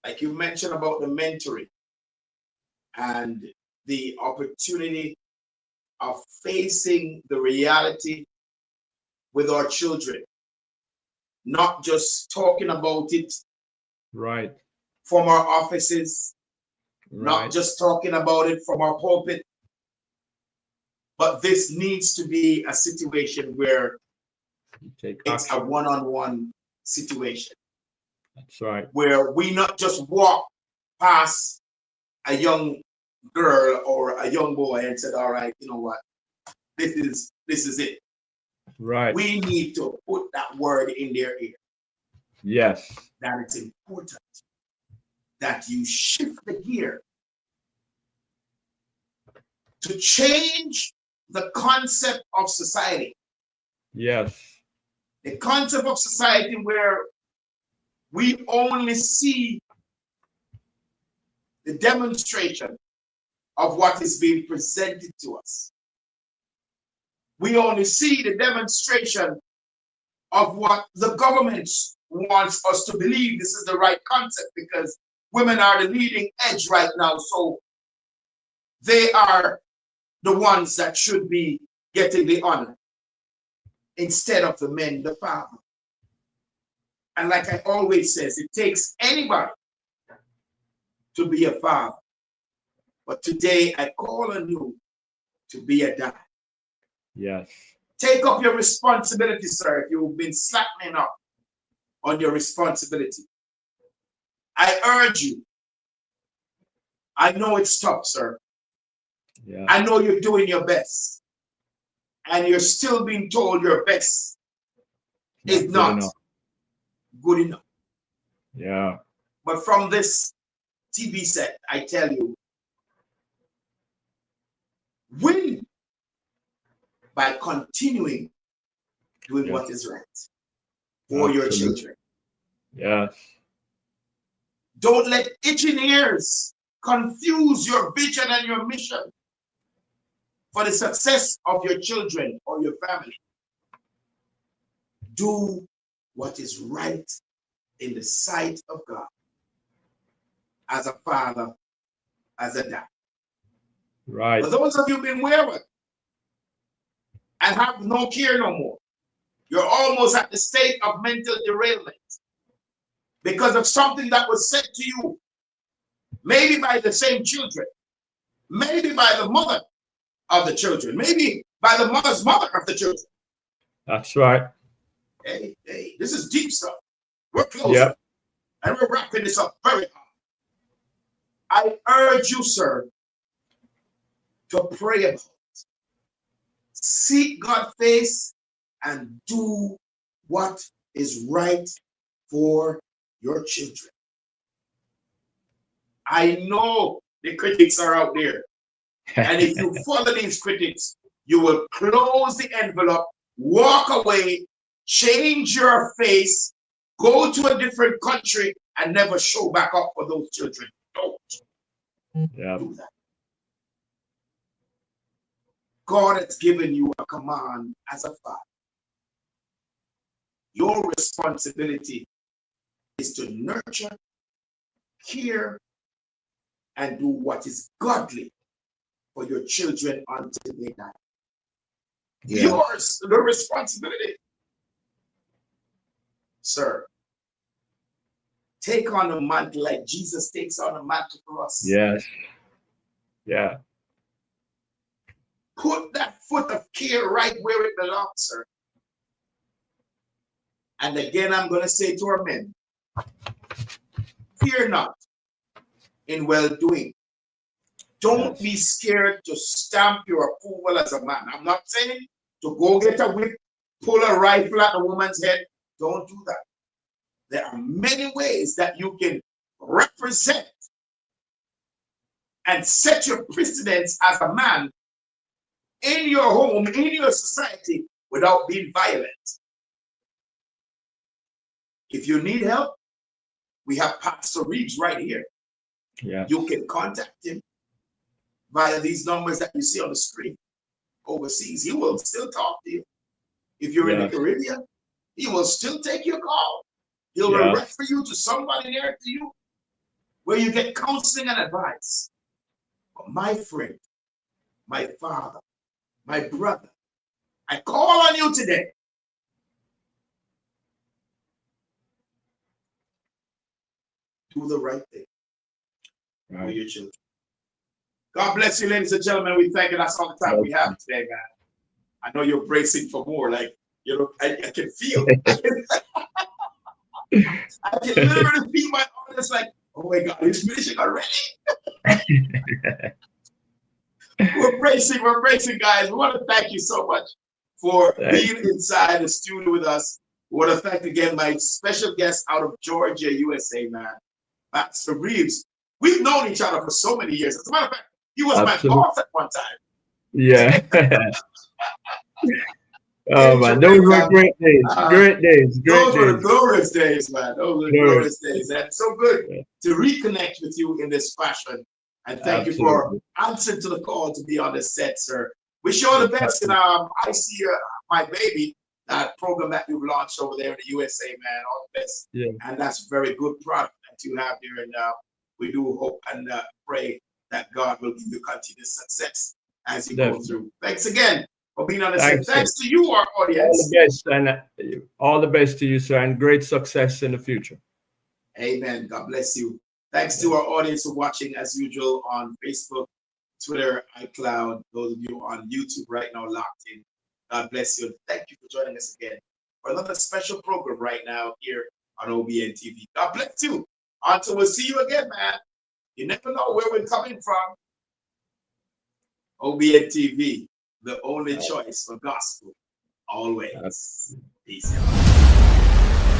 like you mentioned about the mentoring and the opportunity of facing the reality with our children, not just talking about it from our offices, not just talking about it from our pulpit, but this needs to be a situation where it's a one-on-one situation. That's right. Where we not just walk past a young girl or a young boy and said, all right, you know what, this is it. Right. We need to put that word in their ear. Yes. That it's important that you shift the gear to change the concept of society. Yes. The concept of society where we only see the demonstration of what is being presented to us. We only see the demonstration of what the government wants us to believe this is the right concept, because women are the leading edge right now. So they are the ones that should be getting the honor instead of the men, the father. And like I always says, it takes anybody to be a father. But today I call on you to be a dad. Yes. Take up your responsibility, sir, if you've been slackening up on your responsibility. I urge you. I know it's tough, sir. Yeah. I know you're doing your best. And you're still being told your best is not good enough. Yeah. But from this TV set, I tell you, win by continuing doing what is right for your children. Yes. Don't let itching ears confuse your vision and your mission for the success of your children or your family. Do what is right in the sight of God as a father, as a dad. Right. For those of you who've been wayward and have no care no more, you're almost at the state of mental derailment because of something that was said to you, maybe by the same children, maybe by the mother of the children, maybe by the mother's mother of the children. That's right. Hey, this is deep stuff. We're close, and we're wrapping this up very hard. I urge you, sir, to pray about it. Seek God's face and do what is right for your children. I know the critics are out there. And if you follow these critics, you will close the envelope, walk away, change your face, go to a different country, and never show back up for those children. Don't do that. God has given you a command as a father. Your responsibility is to nurture, care, and do what is godly for your children until they die. Yes. Yours, the responsibility. Sir, take on a mantle like Jesus takes on a mantle for us. Yes. Yeah. Put that foot of care right where it belongs, sir. And again, I'm going to say to our men, fear not in well-doing. Don't be scared to stamp your approval as a man. I'm not saying to go get a whip, pull a rifle at a woman's head. Don't do that. There are many ways that you can represent and set your precedence as a man in your home, in your society, without being violent. If you need help, we have Pastor Reeves right here. Yeah. You can contact him via these numbers that you see on the screen overseas. He will still talk to you. If you're in the Caribbean, he will still take your call. He'll refer you to somebody near to you where you get counseling and advice. But my friend, my father, my brother, I call on you today. Do the right thing for your children. God bless you, ladies and gentlemen. We thank you. That's all the time we have today, man. I know you're bracing for more. Like, you know, I can feel. I can literally feel my audience like, oh my God, it's finishing already. We're bracing, guys. We want to thank you so much for being inside the studio with us. We want to thank again my special guest out of Georgia, USA, man, Pastor Reeves. We've known each other for so many years. As a matter of fact, he was my boss at one time. Yeah. Oh man, those were great days. Great days. Those were the glorious days, man. Those were the glorious days. And it's so good to reconnect with you in this fashion. And thank you for answering to the call to be on the set, sir. Wish you all the best. And I see My Baby, that program that you've launched over there in the USA, man. All the best. Yeah. And that's a very good product that you have here. And we do hope and pray that God will give you continuous success as you go through. Thanks again for being on the set. Thanks to you, our audience. All the best, and all the best to you, sir, and great success in the future. Amen. God bless you. Thanks to our audience for watching as usual on Facebook, Twitter, iCloud. Those of you on YouTube right now locked in. God bless you. Thank you for joining us again for another special program right now here on OBNTV. God bless you. Until we'll see you again, man. You never know where we're coming from. OBNTV, the only choice for gospel, always. Peace out.